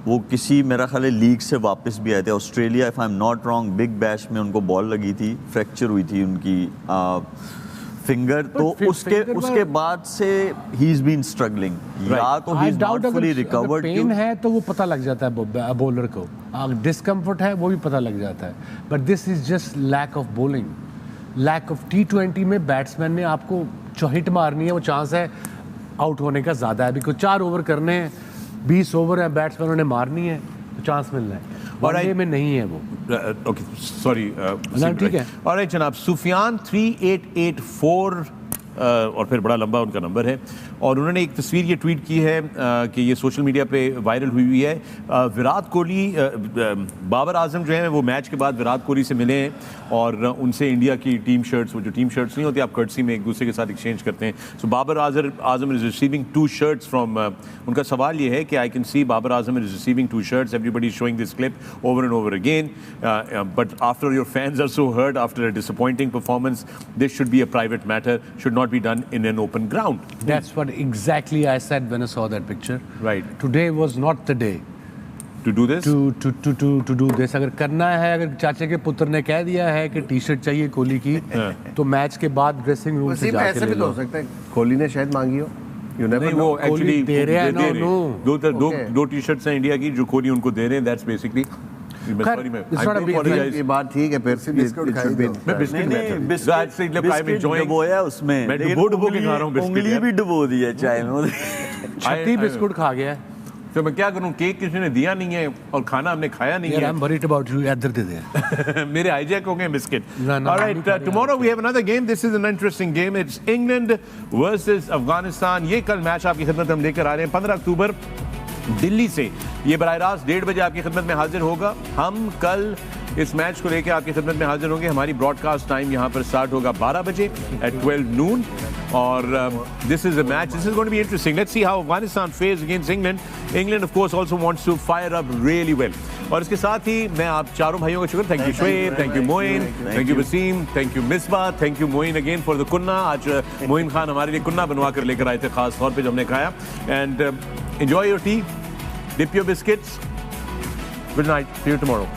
वो किसी मेरा ख्याल है लीग से वापस भी आए थे। Australia, if I am not wrong, big bash में उनको बॉल लगी थी, फ्रैक्चर हुई थी उनकी फिंगर। तो उसके बाद से ही इज बीन स्ट्रगलिंग, या तो he is not fully recovered. Pain है तो वो पता लग जाता है बॉलर को, डिस्कम्फर्ट है वो भी पता लग जाता है। But this is just lack of bowling, lack of. T20 में बैट्समैन ने आपको हिट मारनी है, वो चांस है आउट होने का ज़्यादा है। बिकॉज 4 ओवर करने हैं, 20 ओवर है, बैट्समैनों ने मारनी है तो चांस मिलना है। वनडे में नहीं है वो। ओके, सॉरी, ठीक है। ऑलराइट जनाब, सुफियान 3884 और फिर बड़ा लंबा उनका नंबर है, और उन्होंने एक तस्वीर ये ट्वीट की है कि ये सोशल मीडिया पे वायरल हुई हुई है। विराट कोहली, बाबर आजम जो है वो मैच के बाद विराट कोहली से मिले हैं और उनसे इंडिया की टीम शर्ट्स, वो जो टीम शर्ट्स नहीं होती आप कर्टसी में एक दूसरे के साथ एक्सचेंज करते हैं, so Babar Azam is receiving 2 shirts from, उनका सवाल ये है कि I can see Babar Azam is receiving 2 shirts, everybody is showing this clip over and over again, but after your fans are so hurt after a disappointing performance, this should be a private matter, should not be done in an open ground. That's what exactly I said when I saw that picture. Right. Today was not the day to do this. To do this. अगर करना है, अगर चाचे के पुत्र ने कह दिया है कि टी-शर्ट चाहिए कोहली की, तो मैच के बाद ड्रेसिंग रूम से जाके ऐसे भी तो हो सकता है कोहली ने शायद मांगी हो। नहीं, वो एक्चुअली दे रहे हैं। दो टी-शर्ट्स हैं इंडिया की जो कोहली उनको दे रहे हैं। That's basically ये बात ठीक है, फिर से बिस्कुट डुबोया उसमें, डुबो के खा रहा हूँ, उंगली भी डुबो दी है चाय में। 36 बिस्कुट खा गया है। तो मैं क्या करूं, केक किसी ने दिया नहीं है और खाना हमने खाया नहीं है। I'm worried about you. इधर दे दे। मेरे हाईजैक हो गए biscuit. All right, tomorrow we have another game. This is an interesting game. It's England versus Afghanistan. ये कल मैच आपकी खिदमत हम लेकर आ रहे हैं 15 अक्टूबर दिल्ली से। ये बराह रास्त 1:30 बजे आपकी खिदमत में हाजिर होगा। हम कल इस मैच को लेकर आपकी खिदमत में हाजिर होंगे। हमारी ब्रॉडकास्ट टाइम यहाँ पर स्टार्ट होगा 12 बजे at 12 noon, और this is a match. This is going to be interesting. Let's see how Afghanistan fares against England. England of course also wants to fire up really well. और इसके साथ ही मैं आप चारों भाइयों का शुक्र, thank you Shoaib, thank you Moin, thank you Wasim, thank you Misbah, thank you Moin again for the कुन्ना। आज मोइन खान हमारे लिए कुन्ना बनवा कर लेकर आए थे खास तौर पे, जो हमने खाया। And enjoy your T, dip your biscuits. Good night. See you tomorrow.